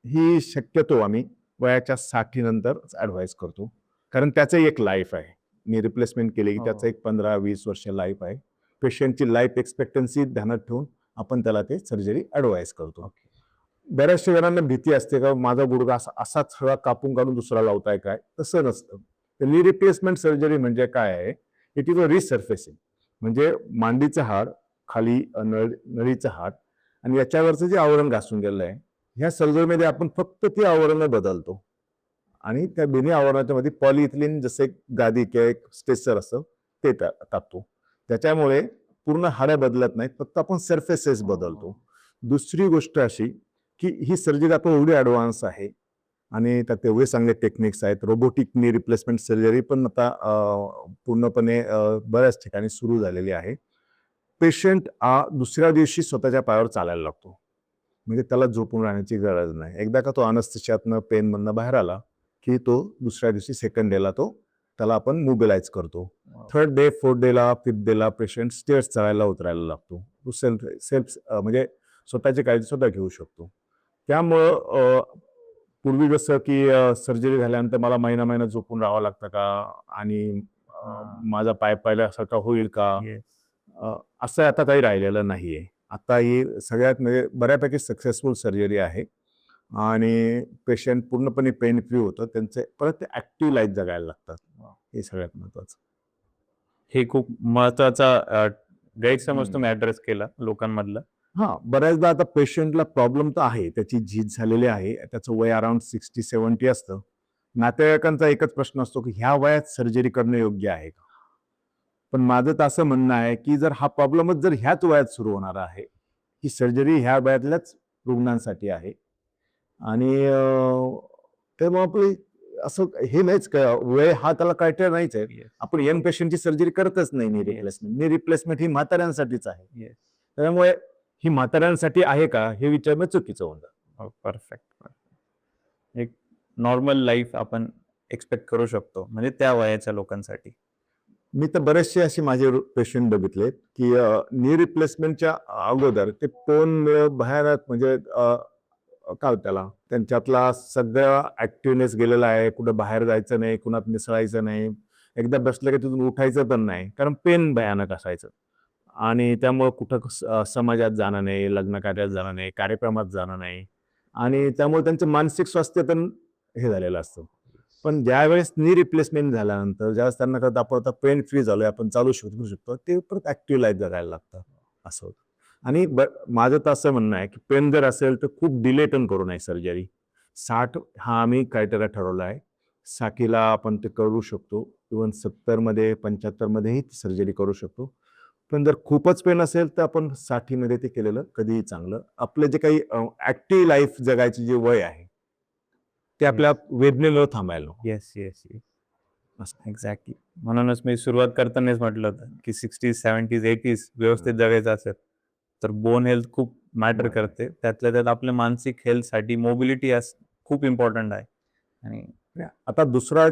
[SPEAKER 1] ही शक्यतो आम्ही वयाच्या 60 नंतर ऍडवाइस करतो, कारण त्याचं एक लाईफ आहे. नी रिप्लेसमेंट केली की त्याचं एक 15-20 वर्ष लाईफ आहे. पेशंटची लाईफ एक्सपेक्टन्सी ध्यानात ठेवून आपण त्याला ते सर्जरी ऍडवाइस करतो. बऱ्याचशा जणांना भीती असते का माझा गुडघा असाच सगळा कापून काढून दुसरा लावताय काय, तसं नसतं. नी रिप्लेसमेंट सर्जरी म्हणजे काय आहे, इट इज अ रिसर्फेसिंग, म्हणजे मांडीचं हाड, खाली नळीचं हाड आणि याच्यावरचं जे आवरण घासून गेलेलं आहे, ह्या सर्जरीमध्ये आपण फक्त ती आवरण बदलतो आणि त्या दोन्ही आवरणाच्या मध्ये पॉलिइथिलीन जसे एक गादी किंवा एक स्ट्रेचर असतं ते टाकतो. त्याच्यामुळे पूर्ण हाडं बदलत नाहीत, फक्त आपण सरफेसेस बदलतो. दुसरी गोष्ट अशी की ही सर्जरी आता एवढी ॲडव्हान्स आहे आणि त्यात एवढे चांगले टेक्निक्स आहेत. रोबोटिक नी रिप्लेसमेंट सर्जरी पण आता पूर्णपणे बऱ्याच ठिकाणी सुरू झालेली आहे. पेशंट दुसऱ्या दिवशी स्वतःच्या पायावर चालायला लागतो, म्हणजे त्याला झोपून राहण्याची गरज नाही. एकदा का तो अनस्थेशियातनं पेनमधनं बाहेर आला की तो दुसऱ्या दिवशी सेकंड डेला त्याला आपण मोबिलाइज करतो. थर्ड डे, फोर्थ डेला, फिफ्थ डेला पेशंट स्टेअर्स चढायला उतरायला लागतो. तो सेल्फ म्हणजे स्वतःची काळजी स्वतः घेऊ शकतो. त्यामुळं पूर्वी जसं की सर्जरी झाल्यानंतर मला महिना झोपून राहावं लागतं का आणि माझा पाय पहिल्यासारखा होईल का, असं आता काही राहिलेलं नाहीये. आता ही सगळ्यात म्हणजे बऱ्यापैकी सक्सेसफुल सर्जरी आहे आणि पेशंट पूर्णपणे पेन फ्री होतं. त्यांचे परत ते ऍक्टिव्ह लाईफ जगायला लागतात, हे सगळ्यात महत्वाचं.
[SPEAKER 2] हे खूप महत्वाचा गैरसमज तुम्ही ऍड्रेस केला लोकांमधला.
[SPEAKER 1] हां, बऱ्याचदा आता पेशंटला प्रॉब्लेम तर आहे, त्याची झीज झालेली आहे, त्याचं वय अराउंड 60-70 असतं. नातेवाईकांचा एकच प्रश्न असतो की ह्या वयात सर्जरी करणं योग्य आहे का? पण माझं तर असं म्हणणं आहे की जर हा प्रॉब्लेमच जर ह्याच वयात सुरू होणार आहे, ही सर्जरी ह्या वयातल्याच रुग्णांसाठी आहे आणि तेव्हा आपली असं हे नाहीच का वय हा त्याला क्रायटेरिया नाहीच आहे. आपण यंग पेशंटची सर्जरी करतच नाही नी रिप्लेसमेंट. नी रिप्लेसमेंट ही म्हाताऱ्यांसाठीच आहे. त्यामुळे ही म्हाताऱ्यांसाठी आहे का हे विचारणं चुकीचं होऊन जातं.
[SPEAKER 2] परफेक्ट. एक नॉर्मल लाईफ आपण एक्सपेक्ट करू शकतो म्हणजे त्या वयाच्या लोकांसाठी.
[SPEAKER 1] मी तर बरेचसे असे माझे पेशंट बघितले की नी रिप्लेसमेंटच्या अगोदर ते पोन बाहेर म्हणजे काय त्याला त्यांच्यातला सगळा ऍक्टिव्हनेस गेलेला आहे. कुठं बाहेर जायचं नाही, कुणात मिसळायचं नाही, एकदा बसलं की तिथून उठायचं पण नाही, कारण पेन भयानक असायचं आणि त्यामुळे कुठं समाजात जाणं नाही, लग्न कार्यात जाणं नाही, कार्यक्रमात जाणं नाही आणि त्यामुळे त्यांचं मानसिक स्वास्थ्य पण हे झालेलं असतं. पण ज्यावेळेस नी रिप्लेसमेंट झाल्यानंतर ज्यावेळेस त्यांना कळतं आपण आता पेन फ्री झालोय, आपण चालू शकतो, ते परत ऍक्टिव्ह लाईफ जगायला लागतं, असं होतं. आणि माझं तर असं म्हणणं आहे की पेन जर असेल तर खूप डिले पण करू नये सर्जरी. 60 हा आम्ही क्रायटेरिया ठरवला आहे. 60ला आपण ते करू शकतो, इव्हन 70 मध्ये 75 मध्येही सर्जरी करू शकतो. पण जर खूपच पेन असेल तर आपण 60 मध्ये ते केलेलं कधीही चांगलं. आपलं जे काही ऍक्टिव्ह लाईफ जगायचे जे वय आहे ते आपल्या वेदनेनं थांबायला नको.
[SPEAKER 2] येस. एक्झॅक्टली. म्हणूनच मी सुरुवात करतानाच म्हटलं होतं की 60s, 70s, 80s व्यवस्थित जगायचं असेल तर बोन हेल्थ खूप मॅटर करते. त्यातल्या त्यात आपल्या मानसिक हेल्थसाठी मोबिलिटी खूप इम्पॉर्टंट आहे. आणि
[SPEAKER 1] आता दुसरा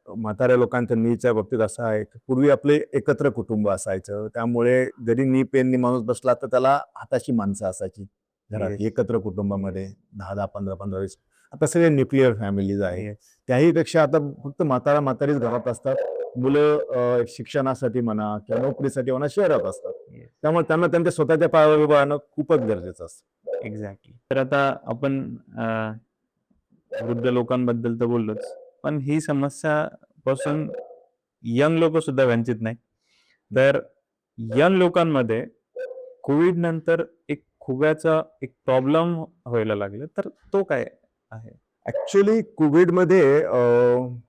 [SPEAKER 1] म्हाताऱ्या लोकांच्या नीच्या बाबतीत असा आहे की पूर्वी आपले एकत्र कुटुंब असायचं, त्यामुळे जरी नी पेननी माणूस बसला तर त्याला हाताची माणसं असायची घरात. एकत्र कुटुंबामध्ये 10-10, 15-15, 20. आता सगळे न्यूक्लिअर फॅमिलीज आहे. त्याही पेक्षा आता फक्त म्हातारीच घरात असतात. मुलं शिक्षणासाठी म्हणा किंवा नोकरीसाठी म्हणा शहरात असतात. त्यामुळे त्यांना त्यांच्या स्वतःच्या पायावर उभं राहणं खूपच गरजेचं असतं.
[SPEAKER 2] एक्झॅक्टली. तर आता आपण वृद्ध लोकांबद्दल तर बोललोच, पण ही समस्या पासून यंग लोक सुद्धा वंचित नाही. तर यंग लोकांमध्ये कोविड नंतर एक खुव्याचा एक प्रॉब्लेम व्हायला लागला, तर तो काय आहे?
[SPEAKER 1] ऍक्च्युली कोविडमध्ये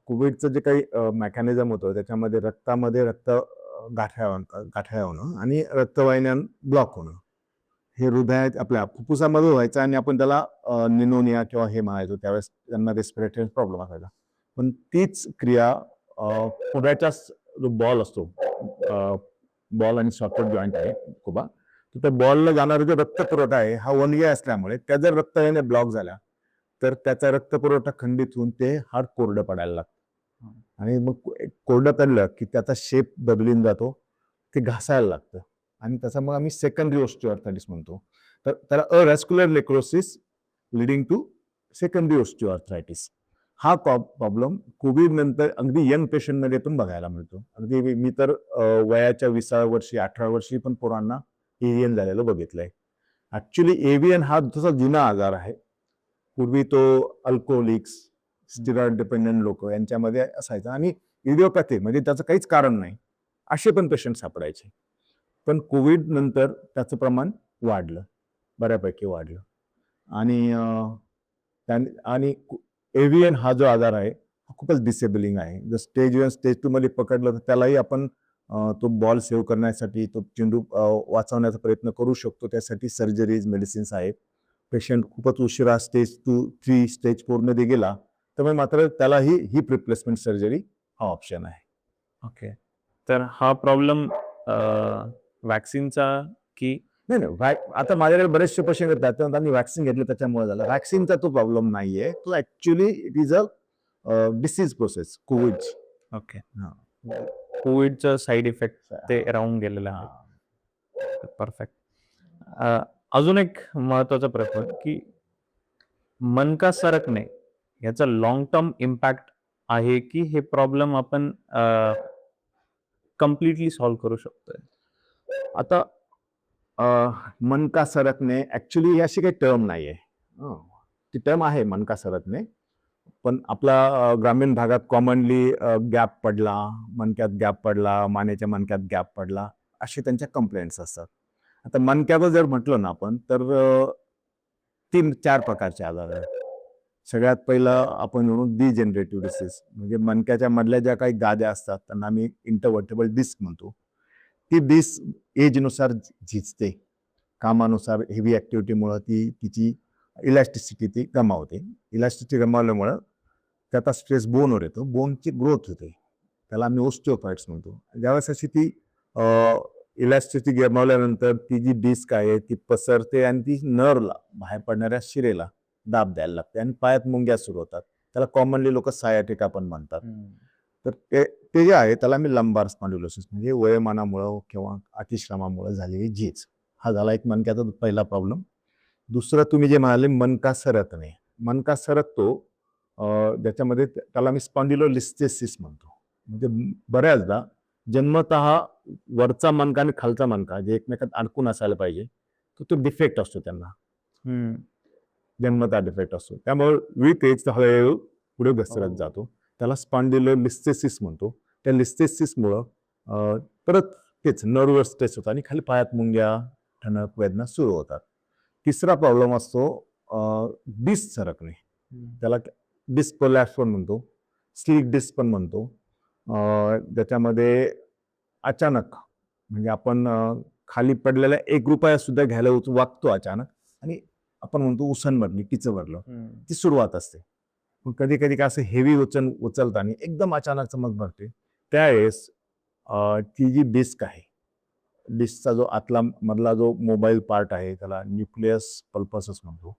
[SPEAKER 1] कोविडचं जे काही मेकॅनिझम होतं त्याच्यामध्ये रक्त गाठ्या होणं आणि रक्तवाहिन्या ब्लॉक होणं, हे हृदयात आपल्या फुफ्फुसामध्ये व्हायचं आणि आपण त्याला निमोनिया किंवा हे म्हणायचो. त्यावेळेस त्यांना रेस्पिरेटरी प्रॉब्लेम असायचा. पण तीच क्रिया पुढ्याचा जो बॉल असतो, बॉल आणि सॉकेट जॉईंट आहे खुबा, तर त्या बॉलला जाणारा जो रक्त पुरवठा आहे हा वन वे असल्यामुळे त्या जर रक्तवाहिन्या ब्लॉक झाल्या तर त्याचा रक्त पुरवठा खंडित होऊन ते हार्ट कोरडं पडायला लागतं. आणि मग कोरडं पडलं की त्याचा शेप बदलून जातो, ते घासायला लागतं आणि त्याचा मग आम्ही सेकंडरी ऑस्टिओआर्थरायटिस म्हणतो. तर त्याला avascular necrosis leading to secondary osteoarthritis हा प्रॉब्लेम कोविड नंतर अगदी यंग पेशंटमध्ये पण बघायला मिळतो. अगदी मी तर वयाच्या 20व्या वर्षी 18व्या वर्षी पण पोरांना एव्हीएन झालेलं बघितलंय. ऍक्च्युली एव्हीएन हा तसा जुना आजार आहे. पूर्वी तो अल्कोहोलिक्स, स्टिरॉइड डिपेंडंट लोक यांच्यामध्ये असायचा आणि इडिओपॅथी म्हणजे त्याचं काहीच कारण नाही असे पण पेशंट सापडायचे. पण कोविड नंतर त्याचं प्रमाण वाढलं, बऱ्यापैकी वाढलं. आणि एव्हीएन हा जो आजार आहे हा खूपच डिसेबलिंग आहे. जर स्टेज 1 स्टेज 2 मध्ये पकडलं तर त्यालाही आपण तो बॉल सेव्ह करण्यासाठी, तो चेंडू वाचवण्याचा प्रयत्न करू शकतो. त्यासाठी सर्जरीज, मेडिसिन्स आहेत. पेशंट खूपच उशिरा स्टेज 2, 3, स्टेज 4 मध्ये गेला तर मात्र त्यालाही हिप रिप्लेसमेंट सर्जरी हा ऑप्शन आहे.
[SPEAKER 2] ओके. तर हा प्रॉब्लेम वॅक्सिनचा की
[SPEAKER 1] नाही, आता माझ्याकडे बरेचसे पेशंट येतात तर त्यांनी व्हॅक्सिन घेतलं त्याच्यामुळे झालं. व्हॅक्सिनचा तो प्रॉब्लेम नाहीये. तो actually it is a disease process, Covid.
[SPEAKER 2] Okay. कोविडचं साईड इफेक्ट ते राहून गेलेलं आहे. परफेक्ट. अजून एक महत्वाचा प्रश्न की मनका सरकणे याचा लॉंग टर्म इम्पॅक्ट आहे की हे प्रॉब्लेम आपण कम्प्लिटली सॉल्व्ह करू शकतोय?
[SPEAKER 1] आता मनका सरकणे ऍक्च्युली अशी काही टर्म नाहीये. ती टर्म आहे मनका सरकणे, पण आपला ग्रामीण भागात कॉमनली गॅप पडला, मणक्यात गॅप पडला, मानेच्या मणक्यात गॅप पडला, असे त्यांच्या कंप्लेंट्स असतात. आता मणक्यावर जर म्हटलं ना आपण तर 3-4 प्रकारचे आजार आहेत. सगळ्यात पहिलं आपण म्हणू डिजेनरेटिव्ह डिसीज, म्हणजे मणक्याच्या मधल्या ज्या काही गाद्या असतात त्यांना आम्ही इंटरव्हर्टेबल डिस्क म्हणतो. ती डिस्क एजनुसार झिजते, कामानुसार हेवी ऍक्टिव्हिटीमुळे तिची इलॅस्टिसिटी ती गमावते. इलॅस्टिसिटी गमावल्यामुळं त्याचा स्ट्रेस बोनवर येतो, बोनची ग्रोथ होते, त्याला आम्ही ओस्टिओफाइट्स म्हणतो. ज्यावेळेस अशी ती इलॅस्टिसिटी गमावल्यानंतर ती जी डिस्क आहे ती पसरते आणि ती नर्वला, बाहेर पडणाऱ्या शिरेला दाब द्यायला लागते आणि पायात मुंग्या सुरू होतात. त्याला कॉमनली लोक सायाटिका पण म्हणतात. तर ते जे आहे त्याला आम्ही लंबार स्पॉन्डिलोसिस म्हणजे वयोमानामुळं किंवा अतिश्रमामुळे झालेली झीज, हा झाला एक मणक्याचा पहिला प्रॉब्लेम. दुसरं तुम्ही जे म्हणाले मनका सरकणे, मनका सरकतो ज्याच्यामध्ये त्याला आम्ही स्पॉन्डिलोलिस्थेसिस म्हणतो. म्हणजे बऱ्याचदा जन्मतः वरचा मणका आणि खालचा मणका जे एकमेकात अडकून असायला पाहिजे तो डिफेक्ट असतो, त्यांना जन्मतः डिफेक्ट असतो. त्यामुळे विथ एज हळूहळू पुढे घसरत जातो. त्याला स्पॉन्डिलोलिस्थेसिस म्हणतो. त्या लिस्थेसिसमुळं परत तेच नर्व्हस स्ट्रेस होतं आणि खाली पायात मुंग्या, ठणक, वेदना सुरू होतात. तिसरा प्रॉब्लेम असतो डिस्क सरकणे, त्याला डिस्क कोलॅप्स पण म्हणतो, स्लीप डिस्क पण म्हणतो. ज्याच्यामध्ये अचानक म्हणजे आपण खाली पडलेला ₹1 सुद्धा घ्यायला वागतो अचानक आणि आपण म्हणतो उसनमधली टिचं भरलं, ती सुरुवात असते. पण कधी कधी काय असं हेवी उचलताना एकदम अचानक चमक भरते, त्यावेळेस ती जी डिस्क आहे, डिस्कचा जो आतला मधला जो मोबाईल पार्ट आहे त्याला न्यूक्लियस पल्पसस म्हणतो,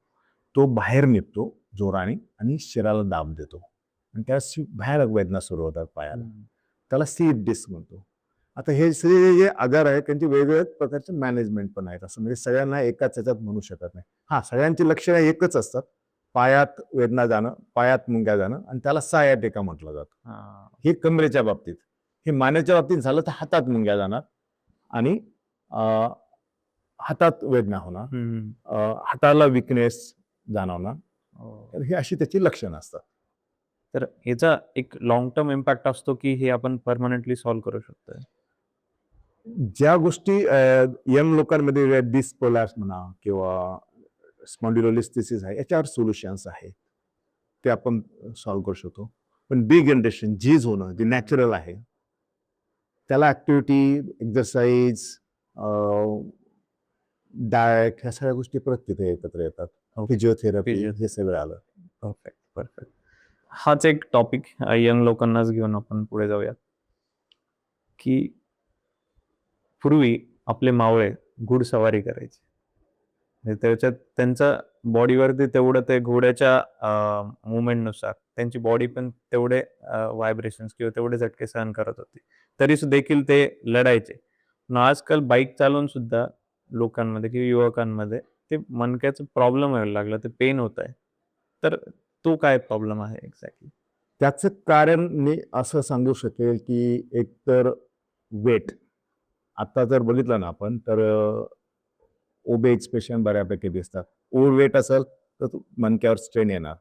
[SPEAKER 1] तो बाहेर निघतो जोराने आणि शिराला दाब देतो आणि त्यास भयानक वेदना सुरू होतात पायाला. त्याला स्लीप डिस्क म्हणतो. आता हे सगळे जे आजार आहेत त्यांचे वेगवेगळ्या प्रकारचे मॅनेजमेंट पण आहेत, असं म्हणजे सगळ्यांना एकाच ह्याच्यात म्हणू शकत नाही. हा, सगळ्यांची लक्षणं एकच असतात, पायात वेदना जाणं, पायात मुंग्या जाणं आणि त्याला सायाटिका म्हटलं जातं. हे कमरेच्या बाबतीत. हे मानेच्या बाबतीत झालं तर हातात मुंग्या जाणार आणि हातात वेदना होणार, हाताला विकनेस जाणवणार. तर ही अशी त्याची लक्षणं असतात.
[SPEAKER 2] तर याचा एक लॉंग टर्म इम्पॅक्ट असतो की हे आपण परमनंटली सॉल्व्ह करू शकतो?
[SPEAKER 1] ज्या गोष्टी यंग लोकांमध्ये डिस्क कोलॅप्स म्हणा किंवा स्पॉन्डिलोलिस्थेसिस आहे, याच्यावर सोल्युशन्स आहेत, ते आपण सॉल्व्ह करू शकतो. पण बिग जनरेशन झीज होणं जे नॅचरल आहे त्याला ऍक्टिव्हिटी, एक्सरसाइज, डाएट ह्या सगळ्या गोष्टी परत तिथे एकत्र येतात. फिजिओथेरपी हे सगळं आलं.
[SPEAKER 2] Perfect perfect. हाच एक टॉपिक यंग लोकांनाच घेऊन आपण पुढे जाऊया, की पूर्वी आपले मावळे घुडसवारी करायचे. म्हणजे त्याच्यात त्यांचा बॉडीवरती तेवढं ते घोड्याच्या मुवमेंटनुसार त्यांची बॉडी पण तेवढे व्हायब्रेशन्स किंवा तेवढे झटके सहन करत होते, तरी देखील ते लढायचे. पण आजकाल बाईक चालवून सुद्धा लोकांमध्ये किंवा युवकांमध्ये ते मणक्याचं प्रॉब्लेम व्हायला लागला, ते पेन होत आहे. तर तो काय प्रॉब्लेम आहे एक्झॅक्टली?
[SPEAKER 1] त्याचं कारण मी असं सांगू शकेल की एकतर वेट. आता जर बघितलं ना आपण तर ओबेज पेशंट बऱ्यापैकी दिसतात. ओव्हर वेट असेल तर मणक्यावर स्ट्रेन येणार.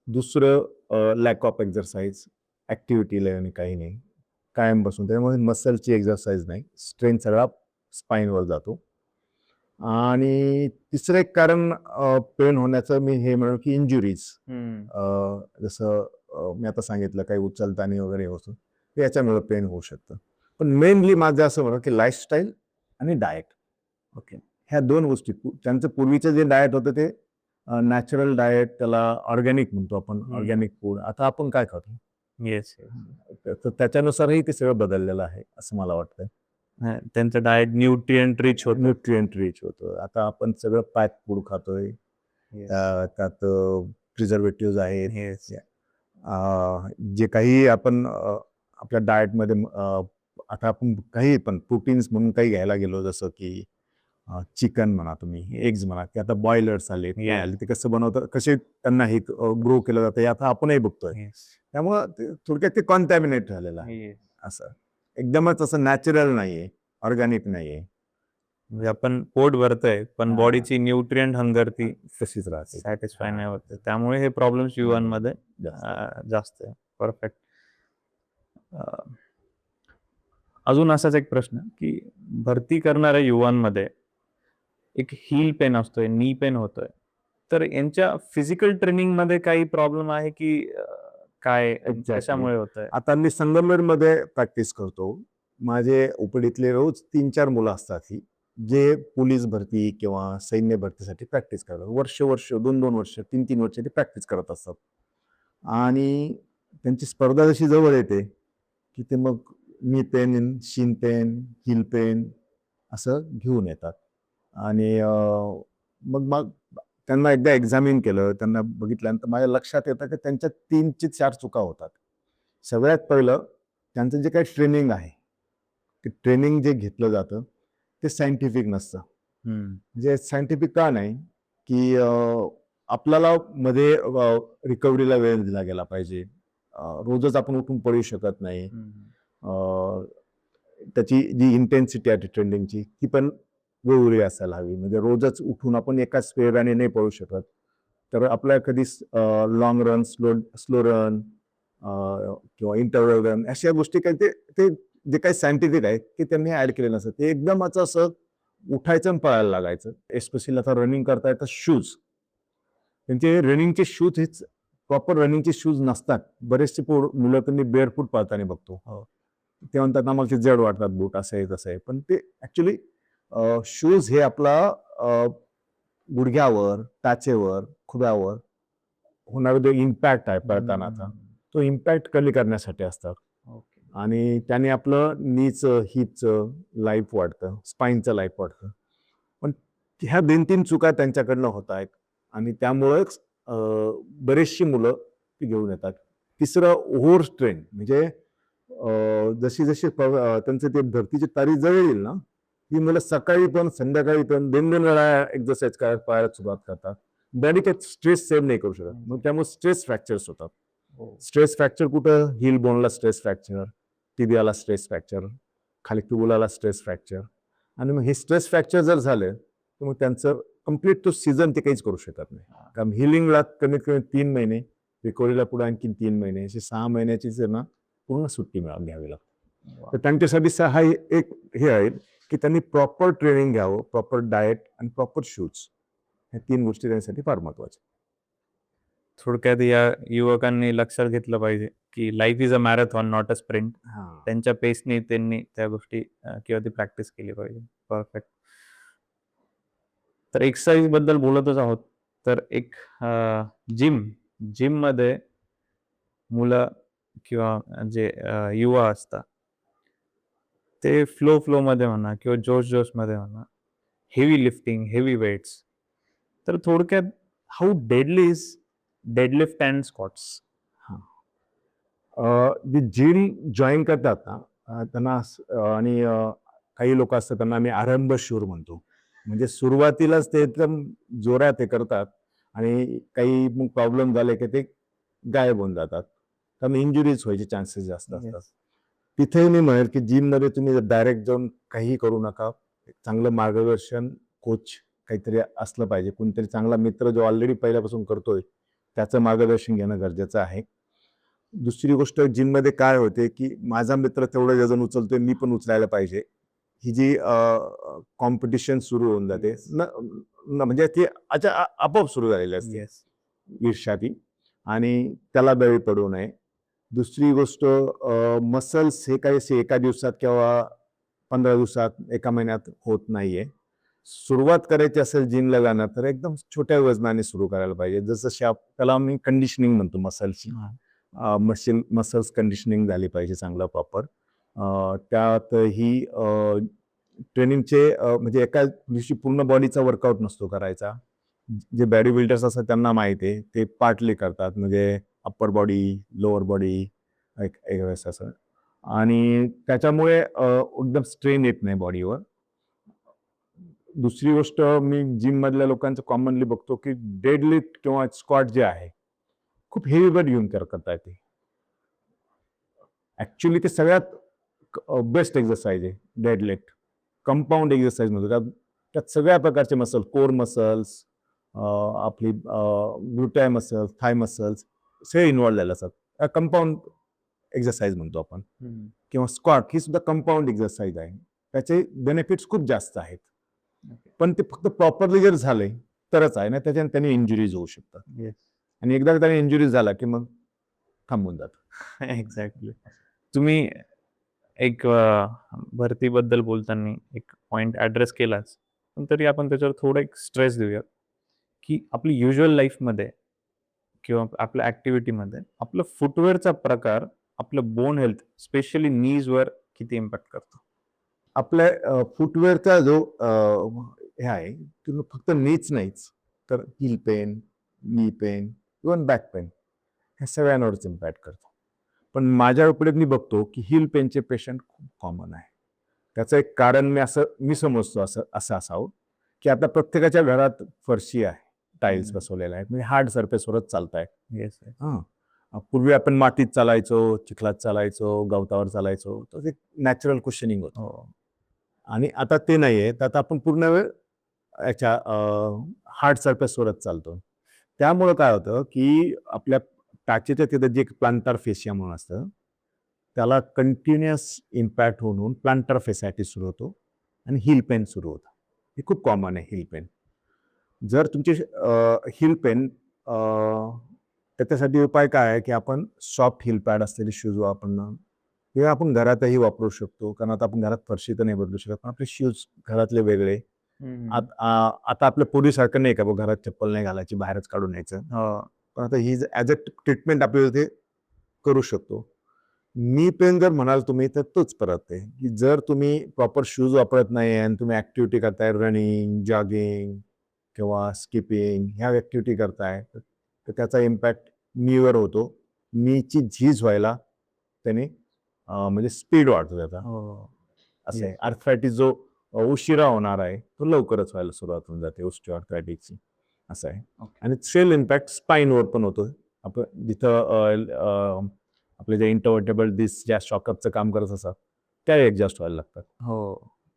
[SPEAKER 1] दुसरं लॅक ऑफ एक्सरसाइज, ऍक्टिव्हिटी आणि काही नाही, कायम बसून, त्यामुळे मसलची एक्सरसाइज नाही, स्ट्रेन सगळा स्पाईनवर जातो. आणि तिसरं एक कारण पेन होण्याचं मी हे म्हणू की इंजुरीज. जसं मी आता सांगितलं काही उचलताना वगैरे होतं, ते याच्यामुळे पेन होऊ शकतं. पण मेनली माझं असं म्हणू की लाईफस्टाईल आणि डाएट. ओके, ह्या दोन गोष्टी. त्यांचं पूर्वीचं जे डाएट होतं ते नॅचरल डाएट, त्याला ऑर्गॅनिक म्हणतो आपण, ऑर्गॅनिक फूड. आता आपण काय खातो?
[SPEAKER 2] येस.
[SPEAKER 1] तर त्याच्यानुसारही ते सगळं बदललेलं आहे असं मला वाटतं.
[SPEAKER 2] त्यांचं डाएट न्यूट्रिएंट रिच होतं.
[SPEAKER 1] न्यूट्रिएंट रिच होतं. आता आपण सगळं पॅक फूड खातोय, त्यात प्रिझर्वेटिव्ह आहेत. जे काही आपण आपल्या डाएटमध्ये आता आपण काही पण प्रोटीन्स म्हणून काही घ्यायला गेलो, जसं की चिकन म्हणा, तुम्ही एग्ज म्हणा, की आता बॉयलर्स आले, ते कसं बनवतात, कसे त्यांना हे ग्रो केलं जातं, हे आता आपणही बघतोय. त्यामुळं थोडक्यात ते कॉन्टॅमिनेट झालेलं आहे. असं एकदमच असं नॅचरल नाहीये, ऑर्गॅनिक नाहीये.
[SPEAKER 2] म्हणजे आपण पोट भरतोय पण बॉडीची न्यूट्रिएंट हंगर ती
[SPEAKER 1] तशीच राहते,
[SPEAKER 2] सॅटिस्फाय नाही होते. त्यामुळे हे प्रॉब्लेम्स युवांमध्ये जास्त आहे. परफेक्ट. अजून असाच एक प्रश्न, की भरती करणाऱ्या युवांमध्ये एक हील पेन असतोय, नी पेन होतोय, तर यांच्या फिजिकल ट्रेनिंग मध्ये काही प्रॉब्लेम आहे की काय, कशामुळे होत आहे?
[SPEAKER 1] आता मी संगमनेरमध्ये प्रॅक्टिस करतो. माझे उपडीतले रोज 3-4 मुलं असतात ही, जे पोलीस भरती किंवा सैन्य भरतीसाठी प्रॅक्टिस करतात. वर्ष 2-2 वर्ष, 3-3 वर्ष ते प्रॅक्टिस करत असतात. आणि त्यांची स्पर्धा जशी जवळ येते की ते मग नी पेन, शिन पेन, हील पेन असं घेऊन येतात. आणि मग त्यांना एकदा एक्झामिन केलं, त्यांना बघितल्यानंतर माझ्या लक्षात येतं की त्यांच्या 3 ते 4 चुका होतात. सगळ्यात पहिलं, त्यांचं जे काही ट्रेनिंग आहे, ते ट्रेनिंग जे घेतलं जातं ते सायंटिफिक नसतं. म्हणजे सायंटिफिक का नाही, की आपल्याला मध्ये रिकव्हरीला वेळ दिला गेला पाहिजे. रोजच आपण उठून पळू शकत नाही. त्याची जी इंटेन्सिटी आहे ट्रेनिंगची ती पण वेगवेगळी असायला हवी. म्हणजे रोजच उठून आपण एकाच वेगाने नाही पळू शकत. तर आपल्या कधी लॉंग रन, स्लो रन किंवा इंटरव्हल रन, अशा गोष्टी काही ते जे काही सायंटिफिक आहे ते त्यांनी ऍड केले नसतं. ते एकदमच असं उठायचं आणि पळायला लागायचं. एस्पेशली आता रनिंग करता येतात शूज, त्यांचे रनिंगचे शूज हेच प्रॉपर रनिंगचे शूज नसतात. बरेचसे मुलं त्यांनी बेअरफूट पळताना बघतो. ते म्हणतात आम्हाला ते जड वाटतात बूट, असं आहे तसं आहे. पण ते ऍक्च्युली शूज हे आपला गुडघ्यावर, टाचेवर, खुब्यावर होणारा जो इम्पॅक्ट आहे पळतानाचा, तो इम्पॅक्ट कमी करण्यासाठी असतात. आणि त्याने आपलं नीचं, हिपचं लाईफ वाढतं, स्पाईनचं लाईफ वाढतं. पण ह्या 2-3 चुका त्यांच्याकडनं होत आहेत आणि त्यामुळेच बरेचशी मुलं ती घेऊन येतात. तिसरं, ओव्हर स्ट्रेन. म्हणजे जशी जशी त्यांचं ते भरतीची तारीख जवळ येईल ना, ही मुलं सकाळी पण संध्याकाळी पण 2-2 वेळा एक्सरसाइज करायला सुरुवात करतात. बॉडी काही स्ट्रेस सेव्ह नाही करू शकत. मग त्यामुळे स्ट्रेस फ्रॅक्चर्स होतात. स्ट्रेस फ्रॅक्चर कुठं? हिल बोनला स्ट्रेस फ्रॅक्चर, टिबियाला स्ट्रेस फ्रॅक्चर, खाली ट्युबुलाला स्ट्रेस फ्रॅक्चर. आणि मग हे स्ट्रेस फ्रॅक्चर जर झालं तर मग त्यांचं कम्प्लीट तो सीझन ते काहीच करू शकत नाही. कारण हिलिंगला कमीत कमी 3 महिने, रिकव्हरीला पुढे आणखी 3 महिने, अशी 6 महिन्याची ना पूर्ण सुट्टी घ्यावी लागते. तर त्यांच्यासाठी हा एक हे आहे की त्यांनी प्रॉपर ट्रेनिंग घ्यावं, प्रॉपर डाएट आणि प्रॉपर शूज. ह्या 3 गोष्टी त्यांच्यासाठी फार महत्वाच्या.
[SPEAKER 2] थोडक्यात या युवकांनी लक्षात घेतलं पाहिजे की life is a marathon not a sprint.
[SPEAKER 1] हा
[SPEAKER 2] त्यांच्या पेसने त्यांनी त्या गोष्टी किंवा ती प्रॅक्टिस केली पाहिजे. परफेक्ट. तर एक्सरसाइज बद्दल बोलतच आहोत. तर एक जिम मध्ये मुलं किंवा जे युवा असतात ते फ्लो मध्ये म्हणा किंवा जोश मध्ये म्हणा, हेवी लिफ्टिंग, हेवी वेट्स. तर थोडक्यात how deadly is deadlift and squats?
[SPEAKER 1] जे जिम जॉईन करतात ना त्यांना आणि काही लोक असतात त्यांना आम्ही आरंभशूर म्हणतो. म्हणजे सुरुवातीलाच ते एकदम जोरात हे करतात आणि काही मग प्रॉब्लेम झाले की ते गायब होऊन जातात. त्यामुळे इंजुरीज व्हायचे चान्सेस जास्त असतात.
[SPEAKER 2] Yes.
[SPEAKER 1] तिथे मी म्हणेल की जिम मध्ये तुम्ही डायरेक्ट जाऊन काही करू नका. एक चांगलं मार्गदर्शन कोच काहीतरी असलं पाहिजे. कोणतरी चांगला मित्र जो ऑलरेडी पहिल्यापासून करतोय त्याचं मार्गदर्शन घेणं गरजेचं आहे. दुसरी गोष्ट जिम मध्ये काय होते की माझा मित्र तेवढं वजन उचलतोय मी पण उचलायला पाहिजे. ही जी कॉम्पिटिशन सुरू होऊन जाते म्हणजे ती आपोआप सुरू झालेली असते
[SPEAKER 2] येस.
[SPEAKER 1] ईर्ष्या ती आणि त्याला बळी पडू नये. दुसरी गोष्ट मसल्स हे काही असे एका दिवसात किंवा 15 दिवसात एका महिन्यात होत नाहीये. सुरुवात करायची असेल जिमला जाणं तर एकदम छोट्या वजनाने सुरू करायला पाहिजे. जसं त्याला आम्ही कंडिशनिंग म्हणतो मसलची. मसल्स कंडिशनिंग झाली पाहिजे चांगलं प्रॉपर. त्यात ही ट्रेनिंगचे म्हणजे एका दिवशी पूर्ण बॉडीचा वर्कआउट नसतो करायचा. जे बॉडी बिल्डर्स असतात त्यांना माहिती आहे ते पार्टली करतात. म्हणजे अप्पर बॉडी, लोअर बॉडी एक वेळेस असं आणि त्याच्यामुळे एकदम स्ट्रेन येत नाही बॉडीवर. दुसरी गोष्ट मी जिम मधल्या लोकांचं कॉमनली बघतो की डेडलिफ्ट किंवा स्क्वॉट जे आहे खूप हेवी वेट घेऊन करता येते. ऍक्च्युली ते सगळ्यात बेस्ट एक्सरसाइज आहे डेडलिफ्ट. कंपाऊंड एक्सरसाइज म्हणतो त्यात सगळ्या प्रकारचे मसल, कोर मसल्स, आपली ग्लुटाय मसल्स, थाय मसल्स सगळे इन्व्हॉल्व झाले असतात. कंपाऊंड एक्सरसाइज म्हणतो आपण. किंवा स्क्वॉट ही सुद्धा कंपाऊंड एक्सरसाइज आहे. त्याचे बेनिफिट्स खूप जास्त आहेत. पण ते फक्त प्रॉपरली जर झाले तरच आहे ना, त्याच्याने त्यांनी इंजुरीज होऊ शकतात.
[SPEAKER 2] येस.
[SPEAKER 1] आणि एकदा त्याने इंजुरीज झाला की मग थांबून जात.
[SPEAKER 2] एक्झॅक्टली. तुम्ही एक भरतीबद्दल बोलताना एक पॉइंट ऍड्रेस केलाच, पण तरी आपण त्याच्यावर थोडं एक स्ट्रेस देऊया की आपली युजल लाईफमध्ये किंवा आपल्या ऍक्टिव्हिटीमध्ये आपलं फुटवेअरचा प्रकार आपलं बोन हेल्थ स्पेशली नीजवर किती इम्पॅक्ट करतो?
[SPEAKER 1] आपल्या फुटवेअरचा जो हे आहे तो फक्त नीच नाहीच तर heel pain, knee pain, even back pain ह्या सगळ्यांवरच इम्पॅक्ट करतो. पण माझ्या उपयोग मी बघतो की हिल पेनचे पेशंट खूप कॉमन आहे. त्याचं एक कारण मी समजतो असं असावं की आता प्रत्येकाच्या घरात फरशी आहे, टाईल्स बसवलेल्या आहेत, म्हणजे हार्ड सरफेसवरच चालताय.
[SPEAKER 2] येस.
[SPEAKER 1] पूर्वी आपण मातीत चालायचो, चिखलात चालायचो, गवतावर चालायचो, तर एक नॅचरल कुशनिंग होतं. आणि आता ते नाहीये. तर आता आपण पूर्ण वेळ याच्या हार्ड सरफेसवरच चालतो. त्यामुळं काय होतं की आपल्या टाचेच्या तिथं जे प्लांटर फेशिया म्हणून असतं त्याला कंटिन्युअस इम्पॅक्ट होऊन प्लांटर फेसायटिस सुरू होतो आणि हिल पेन सुरू होतं. हे खूप कॉमन आहे हिल पेन. जर तुमची हिल पेन त्याच्यासाठी उपाय काय आहे की आपण सॉफ्ट हिल पॅड असलेले शूज वापरणं किंवा आपण घरातही वापरू शकतो. कारण आता आपण घरात फरशी तर नाही बदलू शकत, पण आपले शूज घरातले वेगळे. आता आपल्या पूर्वीसारखं नाही का घरात चप्पल नाही घालायची, बाहेरच काढून यायचं. पण आता ही ऍज अ ट्रीटमेंट आपल्याला ते करू शकतो. नी पेन जर म्हणाल तुम्ही तर तोच परत आहे की जर तुम्ही प्रॉपर शूज वापरत नाही आणि तुम्ही ऍक्टिव्हिटी करताय, रनिंग, जॉगिंग किंवा स्किपिंग ह्या ऍक्टिव्हिटी करताय तर त्याचा इम्पॅक्ट नीवर होतो. नीची झीज व्हायला त्याने म्हणजे स्पीड वाढतो त्याचा. असं आहे. आर्थरायटिस जो उशिरा होणार आहे तो लवकरच व्हायला सुरुवात होऊन जाते ऑस्टिओआर्थरायटिसची. असं आहे. आणि सेल इम्पॅक्ट स्पाईनवर पण होतो. आपण जिथं आपले जे इंटरव्हर्टेबल डिस्क ज्या शॉकअपचं काम करत असतात त्या एक्झॉस्ट व्हायला लागतात.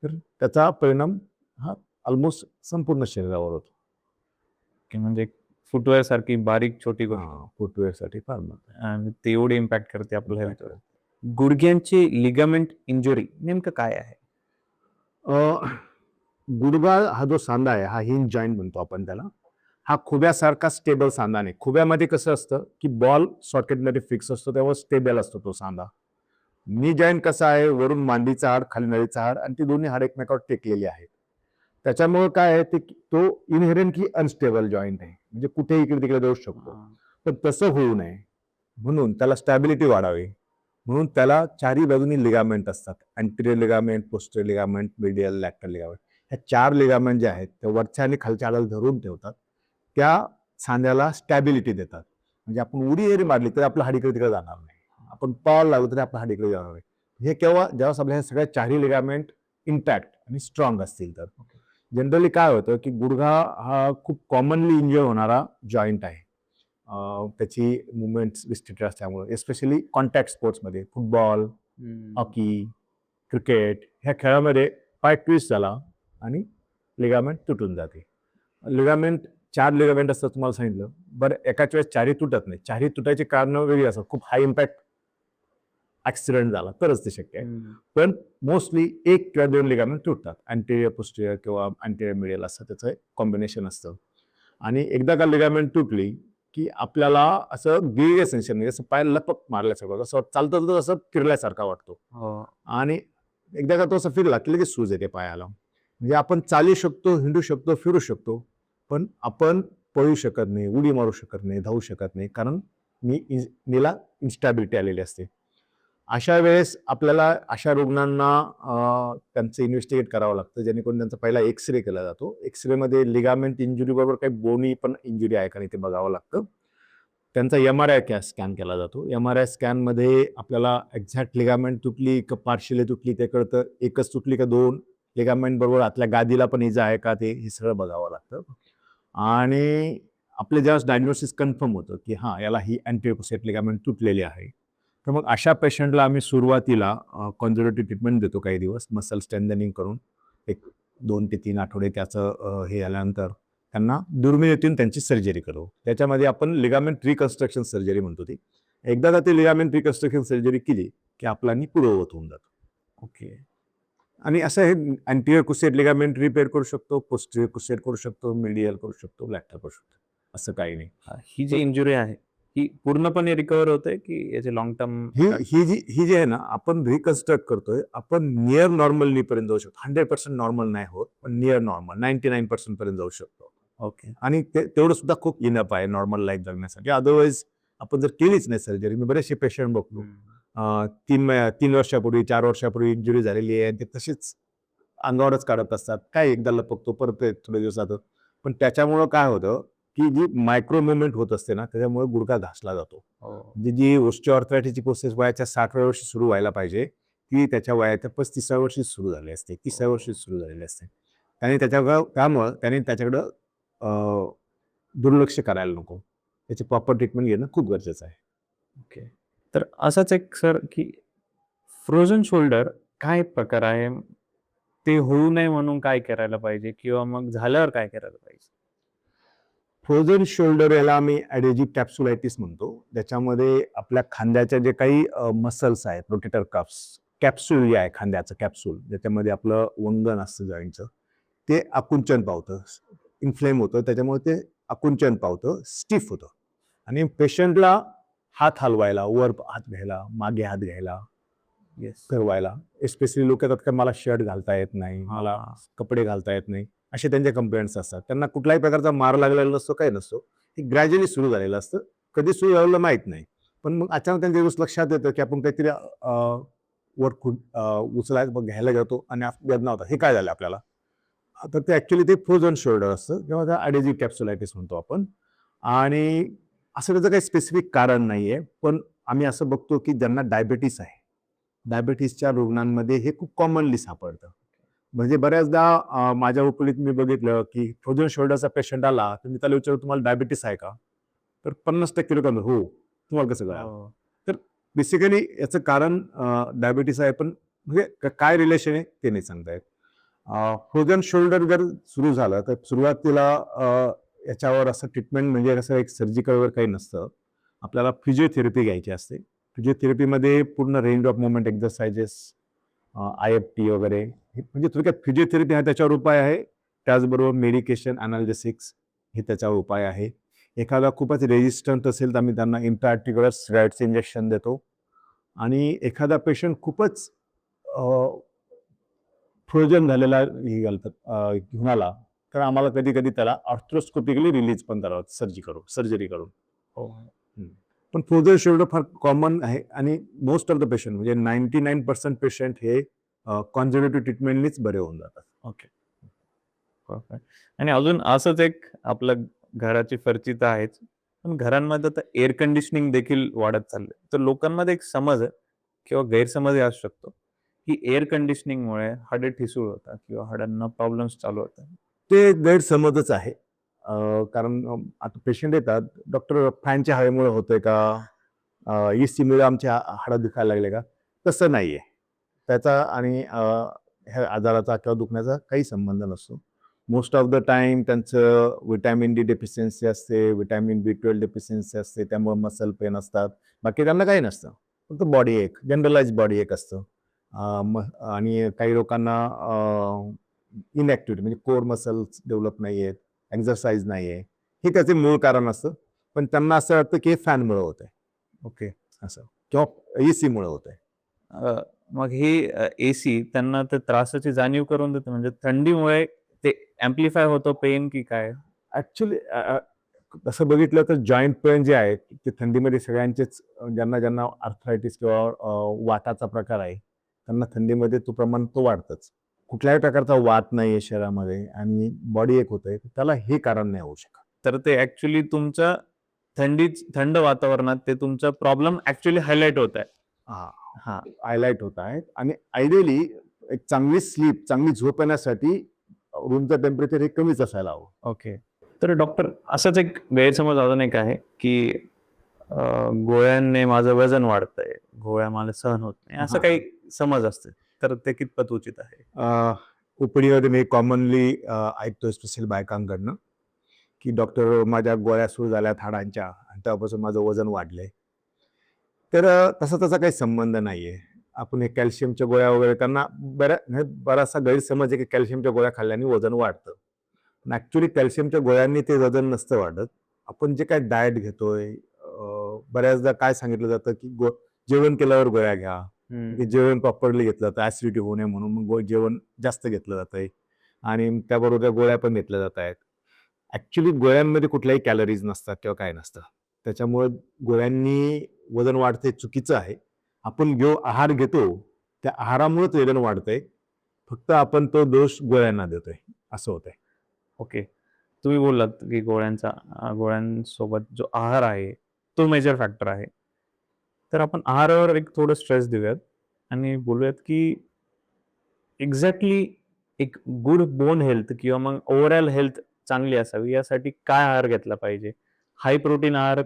[SPEAKER 1] तर त्याचा परिणाम हा ऑलमोस्ट संपूर्ण शरीरावर होतो.
[SPEAKER 2] म्हणजे फुटवेअर सारखी बारीक छोटी गोष्ट
[SPEAKER 1] फुटवेअर साठी फार महत्त्वाचं
[SPEAKER 2] आणि ते एवढे इम्पॅक्ट करते आपल्या हेल्थवर. गुडघ्यांची लिगामेंट इंजुरी नेमकं काय आहे?
[SPEAKER 1] गुडघा हा जो सांधा आहे हा हिंज जॉईंट म्हणतो आपण त्याला. हा खुब्यासारखा स्टेबल सांधा नाही. खुब्यामध्ये कसं असतं की बॉल सॉकेटमध्ये फिक्स असतो, तेव्हा स्टेबल असतो तो सांधा. नी जॉईंट कसा आहे, वरून मांडीचं हाड, खाली नळीचं हाड, आणि ती दोन्ही हाड एकमेकावर टेकलेली आहेत. त्याच्यामुळे काय आहे, तो इनहेरंटली अनस्टेबल जॉईंट आहे, म्हणजे कुठेही इकडे तिकडे जाऊ शकतो. पण तसं होऊ नये म्हणून त्याला स्टॅबिलिटी वाढावी म्हणून त्याला चारही बाजूनी लिगामेंट असतात. Anterior ligament, posterior ligament, medial, lateral ligament. ह्या 4 लिगामेंट जे आहेत ते वरच्या आणि खालच्या हाडाला धरून ठेवतात. त्या सांध्याला स्टॅबिलिटी देतात. म्हणजे आपण उडी जरी मारली तरी आपलं हाड इकडे तिकडे जाणार नाही. आपण पावलं लागलो तरी आपलं हाड इकडे जाणार नाही. हे केव्हा, ज्यावेळेस आपल्या ह्या सगळ्या चारही लिगामेंट इंटॅक्ट आणि स्ट्रॉंग असतील तर. जनरली काय होतं की गुडघा हा खूप कॉमनली इंजर होणारा जॉईंट आहे. त्याची मुवमेंट्स रिस्ट्रिक्टेड असल्यामुळे, एस्पेशली कॉन्टॅक्ट स्पोर्ट्समध्ये, फुटबॉल, हॉकी, क्रिकेट ह्या खेळामध्ये पाय ट्विस्ट झाला आणि लिगामेंट तुटून जाते. लिगामेंट 4 लिगामेंट असतात तुम्हाला सांगितलं. बरं, एकाच वेळेस चारही तुटत नाही. चारही तुटायची कारणं वेगळी असतात. खूप हाय इम्पॅक्ट ऍक्सिडेंट झाला तरच ते शक्य आहे. पण मोस्टली 1 किंवा 2 लिगामेंट तुटतात. अँटेरियर, पोस्टेरियर किंवा अँटेरियर मीडियल असं त्याचं कॉम्बिनेशन असतं. आणि एकदा का लिगामेंट तुटली की आपल्याला असं गिळगे सेन्सेशन, म्हणजे असं पाय लपक मारल्यासारखं, असं चालतं तर असं फिरल्यासारखा वाटतो. आणि एकदा का तो असं फिरला की लगेच सूज येते पायाला. म्हणजे आपण चालू शकतो, हिंडू शकतो, फिरू शकतो, पण आपण पळू शकत नाही, उडी मारू शकत नाही, धावू शकत नाही, कारण नीला इन्स्टॅबिलिटी आलेली असते. अशा वेळेस आपल्याला अशा रुग्णांना त्यांचं इन्व्हेस्टिगेट करावं लागतं, जेणेकरून त्यांचा पहिला एक्सरे केला जातो. एक्सरेमध्ये लिगामेंट इंजुरी बरोबर काही बोनी पण इंजुरी आहे का नाही ते बघावं लागतं. त्यांचा MRI स्कॅन केला जातो. MRI स्कॅनमध्ये आपल्याला एक्झॅक्ट लिगामेंट तुटली का पार्शियली तुटली ते कळतं. एकच तुटली का 2 लिगामेंट बरोबर आतल्या गादीला पण इजा आहे का, ते हे सगळं बघावं लागतं. आणि आपले जेव्हा डायग्नोसिस कन्फर्म होतं की हां, याला ही अँटेरियर पोस्टेरियर लिगामेंट तुटलेली आहे, तर मग अशा पेशंटला आम्ही सुरुवातीला कॉन्झर्वेटिव्ह ट्रीटमेंट देतो काही दिवस, मसल स्ट्रेंथनिंग करून. एक 2 ते 3 आठवडे त्याचं हे झाल्यानंतर त्यांना दुर्मिळीतून त्यांची सर्जरी करू. त्याच्यामध्ये आपण लिगामेंट रिकन्स्ट्रक्शन सर्जरी म्हणतो ती. एकदा का ती लिगामेंट रिकन्स्ट्रक्शन सर्जरी केली की आपला पूर्ववत होऊन जातो.
[SPEAKER 2] ओके.
[SPEAKER 1] आणि असं हे अँटेरियर क्रुसेट लिगामेंट रिपेअर करू शकतो, पोस्टेरियर क्रुसेट करू शकतो, मीडियल करू शकतो, लॅटरल करू शकतो. असं काही नाही.
[SPEAKER 2] ही जी इंजुरी आहे ही पूर्णपणे रिकव्हर होते की याचे लॉंग टर्म?
[SPEAKER 1] ही जी आहे ना, आपण रिकन्स्ट्रक्ट करतोय, आपण नियर नॉर्मल नी पर्यंत जाऊ शकतो. 100% नॉर्मल नाही होत, पण नियर नॉर्मल 99% पर्यंत जाऊ शकतो.
[SPEAKER 2] ओके.
[SPEAKER 1] आणि तेवढं सुद्धा खूप इनफ आहे नॉर्मल लाईफ जगण्यासाठी. अदरवाईज आपण जर केलीच नाही सर्जरी, मी बरेचसे पेशंट बघतो 3 वर्षापूर्वी, 4 वर्षापूर्वी इंजुरी झालेली आहे, ते तशीच अंगावरच काढत असतात. काय एकदा लपकतो, परत थोडे दिवसात. पण त्याच्यामुळं काय होतं की जी मायक्रो मुवमेंट होत असते ना, त्याच्यामुळे गुडघा घासला जातो. म्हणजे जी ऑस्टिओआर्थरायटिसची प्रोसेस वयाच्या 60व्या वर्षी सुरू व्हायला पाहिजे, ती त्याच्या वयाच्या 35व्या वर्षी सुरू झाली असते, 30व्या वर्षी सुरू झालेली असते. त्यामुळे त्याच्याकडं दुर्लक्ष करायला नको. त्याची प्रॉपर ट्रीटमेंट घेणं खूप गरजेचं आहे.
[SPEAKER 2] ओके. तर असाच एक सर की फ्रोझन शोल्डर काय प्रकार आहे? ते होऊ नये म्हणून काय करायला पाहिजे किंवा मग झाल्यावर काय करायला पाहिजे?
[SPEAKER 1] फ्रोझन शोल्डर याला आम्ही ॲडेजिव्ह कॅप्सुलायटिस म्हणतो. ज्याच्यामध्ये आपल्या खांद्याच्या जे काही मसल्स आहेत, रोटेटर कफ्स, कॅप्सूल जे आहे खांद्याचं कॅप्सूल, ज्याच्यामध्ये आपलं वंगण असतं जॉईंटचं, ते आकुंचन पावतं, इन्फ्लेम होतं. त्याच्यामुळे ते आकुंचन पावतं, स्टिफ होतं. आणि पेशंटला हात हलवायला, वर हात घ्यायला, मागे हात घ्यायला, फिरवायला, स्पेशली लोक येतात का मला शर्ट घालता येत नाही, मला कपडे घालता येत नाही, असे त्यांचे कंप्लेंट्स असतात. त्यांना कुठल्याही प्रकारचा मार लागलेला नसतो, काही नसतो. हे ग्रॅज्युअली सुरू झालेलं असतं. कधी सुरू झालेलं माहीत नाही. पण मग अचानक त्यांच्या दिवस लक्षात येतं की आपण काहीतरी वर उचलायला घ्यायला जातो आणि वेदना होता. हे काय झालं आपल्याला? तर ते ॲक्च्युली ते फ्रोझन शोल्डर असतं किंवा त्या ॲडेजिव्ह कॅप्सुलायटिस म्हणतो आपण. आणि असं त्याचं काही स्पेसिफिक कारण नाही आहे. पण आम्ही असं बघतो की ज्यांना डायबिटीस आहे, डायबिटीसच्या रुग्णांमध्ये हे खूप कॉमनली सापडतं. म्हणजे बऱ्याचदा माझ्या उपरीत मी बघितलं की फ्रोझन शोल्डरचा पेशंट आला तर मी त्याला विचारतो, तुम्हाला डायबिटीस आहे का? तर 50% लोकांना हो. तुम्हाला कसं कळलं? तर बेसिकली याचं कारण डायबिटीस आहे, पण म्हणजे काय रिलेशन आहे ते नाही सांगता येत. फ्रोझन शोल्डर जर सुरू झालं तर सुरुवातीला याच्यावर असं ट्रीटमेंट म्हणजे कसं एक सर्जिकल वगैरे काही नसतं. आपल्याला फिजिओथेरपी घ्यायची असते. फिजिओथेरपीमध्ये पूर्ण range of movement exercises, IFT वगैरे, म्हणजे थोडक्यात फिजिओथेरपी हा त्याच्यावर उपाय आहे. त्याचबरोबर मेडिकेशन, अनाल्जेसिक्स हे त्याच्यावर उपाय आहे. एखादा खूपच रेजिस्टंट असेल तर आम्ही त्यांना इंट्राआर्टिक्युलर स्टेरॉइडचं इंजेक्शन देतो. आणि एखादा पेशंट खूपच फ्रोजन झालेला हे घालतात घेऊन आला, तर आम्हाला कधी-कधी त्याला आर्थ्रोस्कोपिकली रिलीज पण करावं सर्जरी करून. हं. पण फ्रोझन शोल्डर फार कॉमन आहे आणि मोस्ट ऑफ द पेशंट म्हणजे 99% पेशंट हे कॉन्झर्व्हेटिव्ह ट्रीटमेंटनीच बरे होऊन जातात.
[SPEAKER 2] ओके. परफेक्ट. आणि अजून असंच एक आपलं घराची फरची तर आहेच, पण घरांमध्ये आता एअर कंडिशनिंग देखील वाढत चाललंय. तर लोकांमध्ये एक समज आहे किंवा गैरसमजही असू शकतो, की एअर कंडिशनिंगमुळे हाडे ठिसूळ होतात किंवा हाडांना प्रॉब्लेम्स चालू होतात.
[SPEAKER 1] ते गैरसमजच आहे. कारण आता पेशंट येतात, "डॉक्टर फॅनच्या हवेमुळे होतंय का? एसीमुळे आमचे हाडं दुखायला लागले का?" तसं नाहीये. त्याचा आणि ह्या आजाराचा किंवा दुखण्याचा काही संबंध नसतो. मोस्ट ऑफ द टाईम त्यांचं व्हिटॅमिन डी डेफिशियन्सी असते, व्हिटॅमिन B12 डेफिशियन्सी असते, त्यामुळे मसल पेन असतात. बाकी त्यांना काही नसतं. फक्त बॉडी एक, जनरलाइज्ड बॉडी एक असतं. आणि काही लोकांना इनॅक्टिव्हिटी म्हणजे कोर मसल्स डेव्हलप नाहीयेत, एक्सरसाइज नाहीये. हे त्याचे मूळ कारण असतं. पण त्यांना असं वाटतं की हे फॅनमुळे होतंय
[SPEAKER 2] ओके.
[SPEAKER 1] असं किंवा एसीमुळे होतंय.
[SPEAKER 2] मग हे एसी त्यांना ते त्रासाची जाणीव करून देते, म्हणजे थंडीमुळे ते अँप्लिफाय होतं पेन की काय?
[SPEAKER 1] ॲक्चुअली तसं बघितलं तर जॉइंट पेन जे आहे ते थंडीमध्ये सगळ्यांचेच ज्यांना आर्थरायटिस किंवा वाताचा प्रकार आहे, त्यांना थंडीमध्ये तो वाढतच. कुठल्याही प्रकारचा वात नाहीये शरीरामध्ये आणि बॉडी एक होतंय, त्याला हे कारण नाही होऊ शकत.
[SPEAKER 2] तर ते ॲक्चुअली तुमच्या थंड वातावरणात ते तुमचा प्रॉब्लेम ॲक्चुअली हायलाइट होत आहे.
[SPEAKER 1] हां,
[SPEAKER 2] हां.
[SPEAKER 1] हायलाइट होत आहेत आणि आयडियली एक चांगली स्लीप, चांगली झोप येण्यासाठी रूमचं टेम्परेचर हे कमीच असायला हवं.
[SPEAKER 2] ओके. तर डॉक्टर असंच एक गैरसमज अजून एक आहे, की गोळ्यांनी माझं वजन वाढतंय, गोळ्या मला सहन होत नाही, असं
[SPEAKER 1] हां.
[SPEAKER 2] काही समज असते. तर ते कितपत उचित आहे?
[SPEAKER 1] ओपीडीमध्ये मी कॉमनली ऐकतो स्पेशल बायकांकडनं, की डॉक्टर माझ्या गोळ्या सुरू झाल्यात हाडांच्या आणि तेव्हापासून माझं वजन वाढलंय. तर तसा काही संबंध नाहीये. आपण हे कॅल्शियमच्या गोळ्या वगैरे त्यांना बराचसा गैरसमज आहे, की कॅल्शियमच्या गोळ्या खाल्ल्याने वजन वाढतं. पण ॲक्चुअली कॅल्शियमच्या गोळ्यांनी ते वजन नसतं वाढत. आपण जे काही डाएट घेतोय बऱ्याचदा काय सांगितलं जातं, की जेवण केल्यावर गोळ्या घ्या. की जेवण प्रॉपरली घेतलं जातं ॲसिडिटी होऊ नये म्हणून मग जेवण जास्त घेतलं जातंय आणि त्याबरोबर गोळ्या पण घेतल्या जात आहेत. ॲक्चुअली गोळ्यांमध्ये कुठल्याही कॅलरीज नसतात किंवा काय नसतं. त्याच्यामुळे गोळ्यांनी वजन वाढते हे चुकीचं आहे. आपण जो आहार घेतो, त्या आहारामुळेच वजन वाढतंय. फक्त आपण तो दोष गोळ्यांना देतोय, असं होतंय.
[SPEAKER 2] ओके. तुम्ही बोललात, की गोळ्यांसोबत जो आहार आहे, तो मेजर फॅक्टर आहे. तर आपण आहारावर एक थोडं स्ट्रेस देऊयात आणि बोलूयात, की एक्झॅक्टली एक गुड बोन हेल्थ किंवा मग ओव्हरऑल हेल्थ चांगली असावी यासाठी काय आहार घेतला पाहिजे? हाय प्रोटीन आहार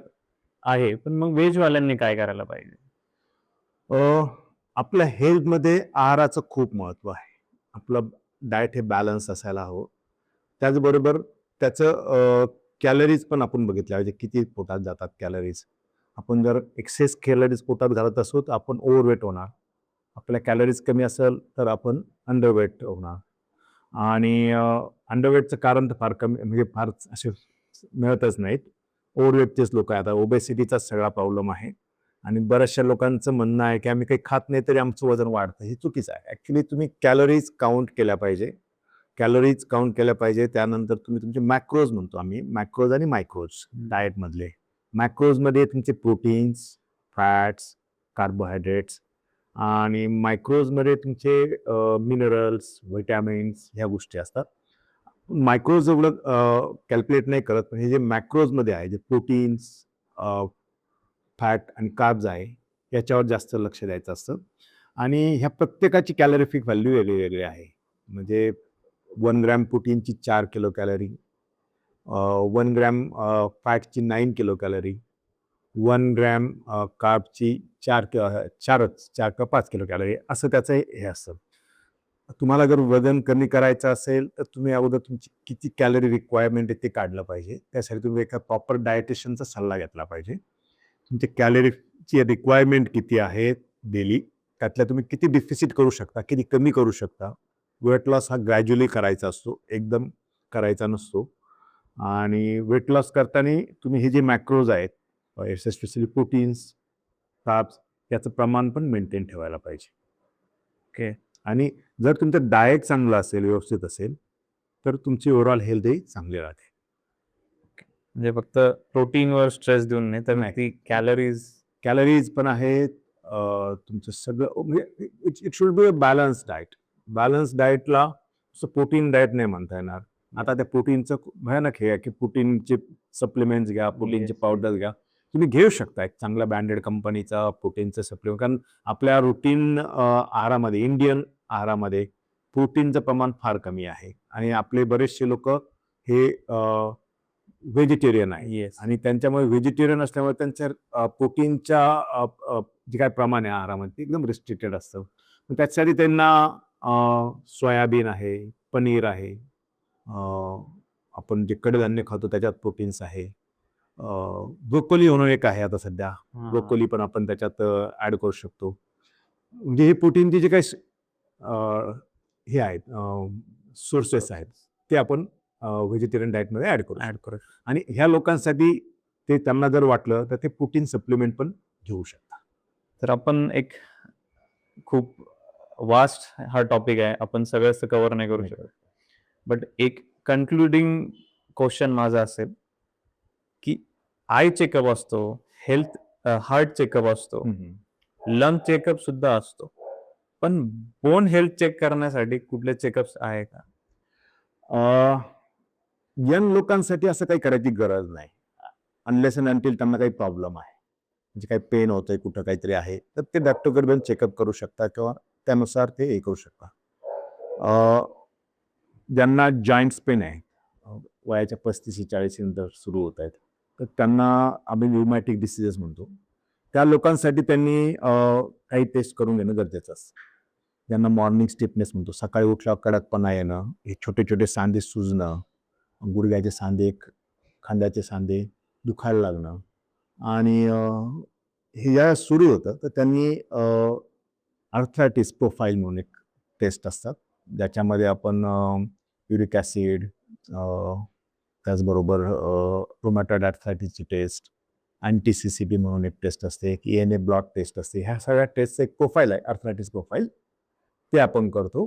[SPEAKER 2] आहे, पण मग व्हेजवाल्यांनी काय करायला पाहिजे?
[SPEAKER 1] अ, आपल्या हेल्थमध्ये आहाराचं खूप महत्त्व आहे. आपलं डाएट हे बॅलन्स असायला हवं. त्याचबरोबर त्याचं कॅलरीज पण आपण बघितल्या पाहिजे, किती पोटात जातात कॅलरीज. आपण जर एक्सेस कॅलरीज पोटात घालत असू, तर आपण ओव्हरवेट होणार. आपल्या कॅलरीज कमी असेल, तर आपण अंडरवेट होणार. आणि अंडरवेटचं कारण तर फार कमी म्हणजे फार असे मिळतच नाहीत. ओव्हरवेटचेच लोकं आहेत. आता ओबेसिटीचाच सगळा प्रॉब्लेम आहे. आणि बऱ्याचशा लोकांचं म्हणणं आहे, की आम्ही काही खात नाही तरी आमचं वजन वाढतं. हे चुकीचं आहे. ॲक्चुअली तुम्ही कॅलरीज काउंट केल्या पाहिजे. कॅलरीज काउंट केल्या पाहिजे. त्यानंतर तुम्ही तुमचे मॅक्रोज म्हणतो आम्ही. मॅक्रोज आणि मायक्रोज डाएटमधले. मॅक्रोजमध्ये तुमचे प्रोटीन्स, फॅट्स, कार्बोहायड्रेट्स आणि मायक्रोजमध्ये तुमचे मिनरल्स, व्हिटॅमिन्स ह्या गोष्टी असतात. मायक्रोज एवढं कॅल्क्युलेट नाही करत, पण हे जे मॅक्रोजमध्ये आहे, जे प्रोटीन्स, फॅट आणि कार्ब्स आहे, याच्यावर जास्त लक्ष द्यायचं असतं. आणि ह्या प्रत्येकाची कॅलरिफिक व्हॅल्यू वेगळी आहे. म्हणजे 1 ग्रॅम प्रोटीनची 4 किलो कॅलरी, 1 ग्रॅम फॅटची 9 किलो कॅलरी, 1 ग्रॅम कार्बची 4 किंवा 5 किलो कॅलरी असं त्याचं हे असतं. तुम्हाला जर वजन कमी करायचं असेल, तर तुम्ही अगोदर तुमची किती कॅलरी रिक्वायरमेंट आहे ते काढलं पाहिजे. त्यासाठी तुम्ही एका प्रॉपर डायटिशियनचा सल्ला घेतला पाहिजे. तुमची कॅलरीची रिक्वायरमेंट किती आहे डेली, त्यातल्या तुम्ही किती डिफिसिट करू शकता, किती कमी करू शकता. वेट लॉस हा ग्रॅज्युअली करायचा असतो, एकदम करायचा नसतो. आणि वेट लॉस करताना तुम्ही हे जे मॅक्रोज आहेत स्पेशली प्रोटीन्स, कार्ब्स, याचं प्रमाण पण मेंटेन ठेवायला पाहिजे. ओके. आणि जर तुमचं डाएट चांगलं असेल, व्यवस्थित असेल, तर तुमची ओव्हरऑल हेल्थही चांगली राहते.
[SPEAKER 2] म्हणजे फक्त प्रोटीनवर स्ट्रेस देऊन नाही तर
[SPEAKER 1] नाही.
[SPEAKER 2] ती
[SPEAKER 1] कॅलरीज पण आहेत, तुमचं सगळं म्हणजे it should be a balance diet. Balance डाएटला प्रोटीन डाएट नाही म्हणता येणार. आता त्या प्रोटीनचं भयानक हे आहे की प्रोटीनचे सप्लिमेंट्स घ्या, प्रोटीनचे
[SPEAKER 2] Yes.
[SPEAKER 1] पावडर घ्या. तुम्ही घेऊ शकता एक चांगला ब्रँडेड कंपनीचा प्रोटीनचं सप्लिमेंट, कारण आपल्या रुटीन आहारामध्ये, इंडियन आहारामध्ये प्रोटीनचं प्रमाण फार कमी आहे आणि आपले बरेचसे लोक हे व्हेजिटेरियन आहे.
[SPEAKER 2] येस.
[SPEAKER 1] आणि त्यांच्यामुळे व्हेजिटेरियन असल्यामुळे त्यांच्या प्रोटीनच्या जे काय प्रमाण आहे आहारामध्ये ते एकदम रिस्ट्रिक्टेड असतं. मग त्याच्यासाठी त्यांना सोयाबीन आहे, पनीर आहे, आपण जे कडधान्य खातो त्याच्यात प्रोटीन्स आहे, ब्रोकोली म्हणून एक आहे आता सध्या, ब्रोकोली पण आपण त्याच्यात ऍड करू शकतो. म्हणजे हे प्रोटीनचे जे काही हे आहेत सोर्सेस आहेत ते आपण व्हेजिटेरियन डाएटमध्ये ऍड करू. आणि ह्या लोकांसाठी ते त्यांना जर वाटलं तर ते प्रोटीन सप्लिमेंट पण घेऊ शकतात.
[SPEAKER 2] तर आपण एक खूप वास्ट हा टॉपिक आहे, आपण सगळंच कव्हर नाही करू शकत. बट एक कन्क्लुडिंग क्वेश्चन माझा असेल की आय चेकअप असतो, हेल्थ हार्ट चेकअप असतो, लंग चेकअप सुद्धा असतो, पण बोन हेल्थ चेक करण्यासाठी कुठले चेकअप्स आहे का?
[SPEAKER 1] यंग लोकांसाठी असं काही करायची गरज नाही, अनलेस अँड अंटिल त्यांना काही प्रॉब्लेम आहे, म्हणजे काही पेन होतंय, कुठं काहीतरी आहे, तर ते डॉक्टरकडे जाऊन चेकअप करू शकता किंवा त्यानुसार ते हे करू शकता. ज्यांना जॉईंट्स पेन आहे, वयाच्या 35-40 नंतर सुरू होत आहेत, तर त्यांना आम्ही न्यूमॅटिक डिसीजेस म्हणतो, त्या लोकांसाठी त्यांनी काही टेस्ट करून घेणं गरजेचं असतं. ज्यांना मॉर्निंग स्टिफनेस म्हणतो, सकाळी उठल्यावर कडकपणा येणं, हे छोटे छोटे सांधे सुजणं, गुडघ्याचे सांधे, खांद्याचे सांधे दुखायला लागणं, आणि हे या सुरू होतं तर त्यांनी अर्थरायटिस प्रोफाईल म्हणून एक टेस्ट असतात, ज्याच्यामध्ये आपण युरिक ॲसिड, त्याचबरोबर रुमॅटॉइड अर्थरायटिसची टेस्ट, अँटी-CCP म्हणून एक टेस्ट असते, एक ENA ब्लॉट टेस्ट असते. ह्या सगळ्या टेस्टचं एक प्रोफाईल आहे, अर्थरायटिस प्रोफाईल, ते आपण करतो.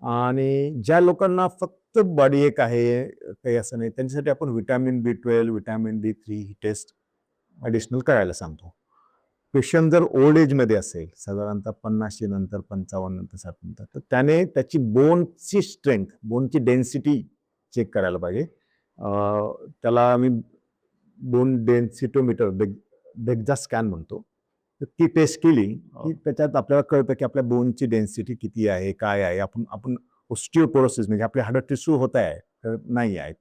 [SPEAKER 1] आणि ज्या लोकांना फक्त बॉडी एक आहे, काही असं नाही, त्यांच्यासाठी आपण व्हिटॅमिन B12, व्हिटॅमिन D3 ही टेस्ट ॲडिशनल करायला सांगतो. पेशंट जर ओल्ड एजमध्ये असेल, साधारणतः 50 नंतर, 55 नंतर, 60 नंतर, तर त्याने त्याची बोनची स्ट्रेंथ, बोनची डेन्सिटी चेक करायला पाहिजे. त्याला आम्ही बोन डेन्सिटोमीटर, बेग्जा स्कॅन म्हणतो. तर ती टेस्ट केली की त्याच्यात आपल्याला कळतं की आपल्या बोनची डेन्सिटी किती आहे, काय आहे. आपण ओस्टिओपोरोसिस म्हणजे आपले हाडं टिश्यू होत आहे तर नाही आहेत,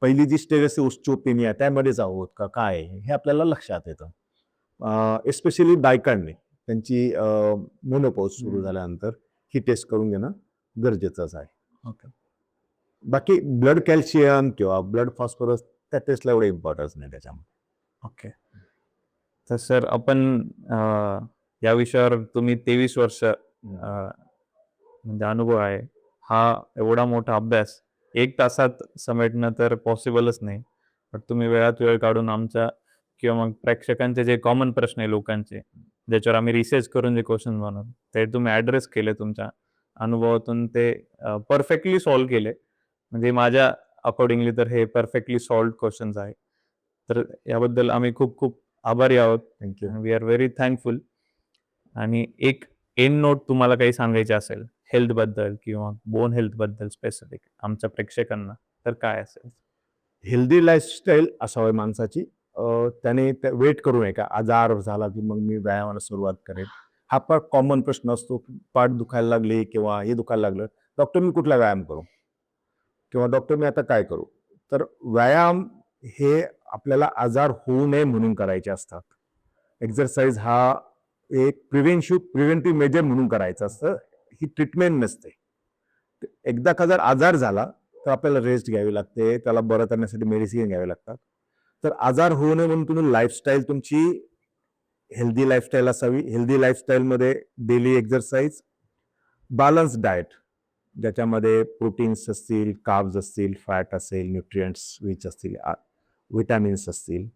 [SPEAKER 1] पहिली जी स्टेज असते ओस्टिओपेनिया, त्यामध्येच आहोत का, काय आहे, हे आपल्याला लक्षात येतं. एस्पेशली बायकांनी त्यांची मेनोपॉज सुरू झाल्यानंतर ही टेस्ट करून घेणं गरजेचंच आहे.
[SPEAKER 2] ओके.
[SPEAKER 1] बाकी ब्लड कॅल्शियम किंवा ब्लड फॉस्फरस त्या टेस्टला एवढं इम्पॉर्टन्स नाही त्याच्यामध्ये.
[SPEAKER 2] ओके. तर सर आपण या विषयावर तुम्ही 23 वर्ष म्हणजे अनुभव आहे, हा एवढा मोठा अभ्यास 1 तासात समेटणं तर पॉसिबलच नाही. पण तुम्ही वेळात वेळ काढून आमच्या किंवा मग प्रेक्षकांचे जे कॉमन प्रश्न आहे लोकांचे, ज्याच्यावर आम्ही रिसर्च करून जे क्वेश्चन बनवतो ते तुम्ही ॲड्रेस केले, तुमच्या अनुभवातून ते परफेक्टली सॉल्व्ह केले. म्हणजे माझ्या अकॉर्डिंगली तर हे परफेक्टली सॉल्व्ड क्वेश्चन्स आहे. तर याबद्दल आम्ही खूप खूप आभारी आहोत.
[SPEAKER 1] Thank you.
[SPEAKER 2] We are very thankful. आणि एक एंड नोट तुम्हाला काही सांगायचे असेल हेल्थबद्दल किंवा बोन हेल्थबद्दल स्पेसिफिक आमच्या प्रेक्षकांना, तर काय असेल?
[SPEAKER 1] हेल्दी लाईफस्टाईल असावी माणसाची. त्याने वेट करू नये का आजार झाला की मग मी व्यायामाला सुरुवात करेन. हा फार कॉमन प्रश्न असतो. पाठ दुखायला लागली किंवा हे दुखायला लागलं, डॉक्टर मी कुठला व्यायाम करू किंवा डॉक्टर मी आता काय करू. तर व्यायाम हे आपल्याला आजार होऊ नये म्हणून करायचे असतात. एक्सरसाइज हा एक प्रिव्हेंटिव्ह मेजर म्हणून करायचं असतं, ही ट्रीटमेंट नसते. एकदा का जर आजार झाला तर आपल्याला रेस्ट घ्यावी लागते, त्याला बरं करण्यासाठी मेडिसिन घ्यावे लागतात. तर आजार होऊ नये म्हणून तुम्ही लाईफस्टाईल तुमची हेल्दी लाईफस्टाईल असावी. हेल्दी लाईफस्टाईलमध्ये डेली एक्सरसाइज, बॅलन्स डाएट, ज्याच्यामध्ये प्रोटीन्स असतील, कार्ब्स असतील, फॅट असेल, न्यूट्रिएंट्स रिच असतील, विटॅमिन्स असतील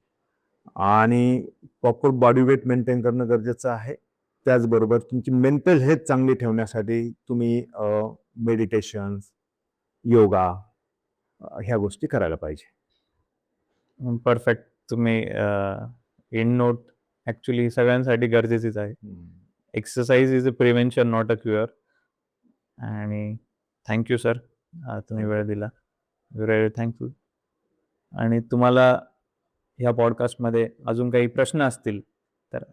[SPEAKER 1] आणि प्रॉपर बॉडी वेट मेंटेन करणं गरजेचं आहे. त्याचबरोबर तुमची मेंटल हेल्थ चांगली ठेवण्यासाठी तुम्ही मेडिटेशन, योगा ह्या गोष्टी करायला पाहिजे.
[SPEAKER 2] परफेक्ट. तुम्ही एंड नोट ॲक्च्युली सगळ्यांसाठी गरजेचीच आहे. Exercise is a prevention not a cure. आणि थँक्यू सर, तुम्ही वेळ दिला. Very thankful. आणि तुम्हाला ह्या पॉडकास्टमध्ये अजून काही प्रश्न असतील तर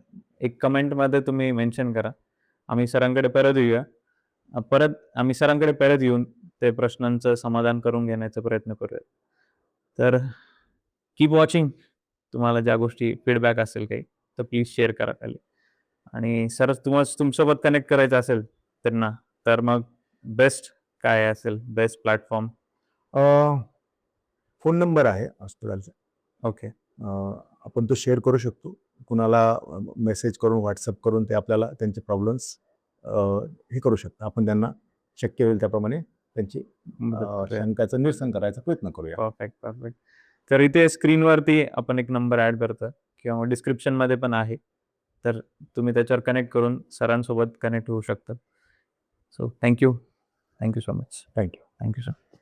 [SPEAKER 2] एक कमेंटमध्ये तुम्ही मेन्शन करा. आम्ही सरांकडे परत येऊया. आम्ही सरांकडे परत येऊन ते प्रश्नांचं समाधान करून घेण्याचा प्रयत्न करूया. तर कीप वॉचिंग. तुम्हाला ज्या गोष्टी फीडबॅक असेल काही तर प्लीज शेअर करा खाली. आणि सर तुम्हाला तुमच्यासोबत कनेक्ट करायचं असेल त्यांना तर मग बेस्ट काय असेल, बेस्ट प्लॅटफॉर्म?
[SPEAKER 1] फोन नंबर आहे हॉस्पिटलचा.
[SPEAKER 2] ओके.
[SPEAKER 1] आपण तो शेअर करू शकतो. कुणाला मेसेज करून, व्हॉट्सअप करून ते आपल्याला त्यांचे प्रॉब्लेम्स हे करू शकता. आपण त्यांना शक्य होईल त्याप्रमाणे त्यांची शंकाचं निरसन करायचा प्रयत्न करूया.
[SPEAKER 2] Perfect perfect. तर इथे स्क्रीनवरती आपण एक नंबर ॲड करतो किंवा डिस्क्रिप्शनमध्ये पण आहे. तर तुम्ही त्याच्यावर कनेक्ट करून सरांसोबत कनेक्ट होऊ शकता. So thank you. Thank you so much.
[SPEAKER 1] Thank you.
[SPEAKER 2] Thank you sir.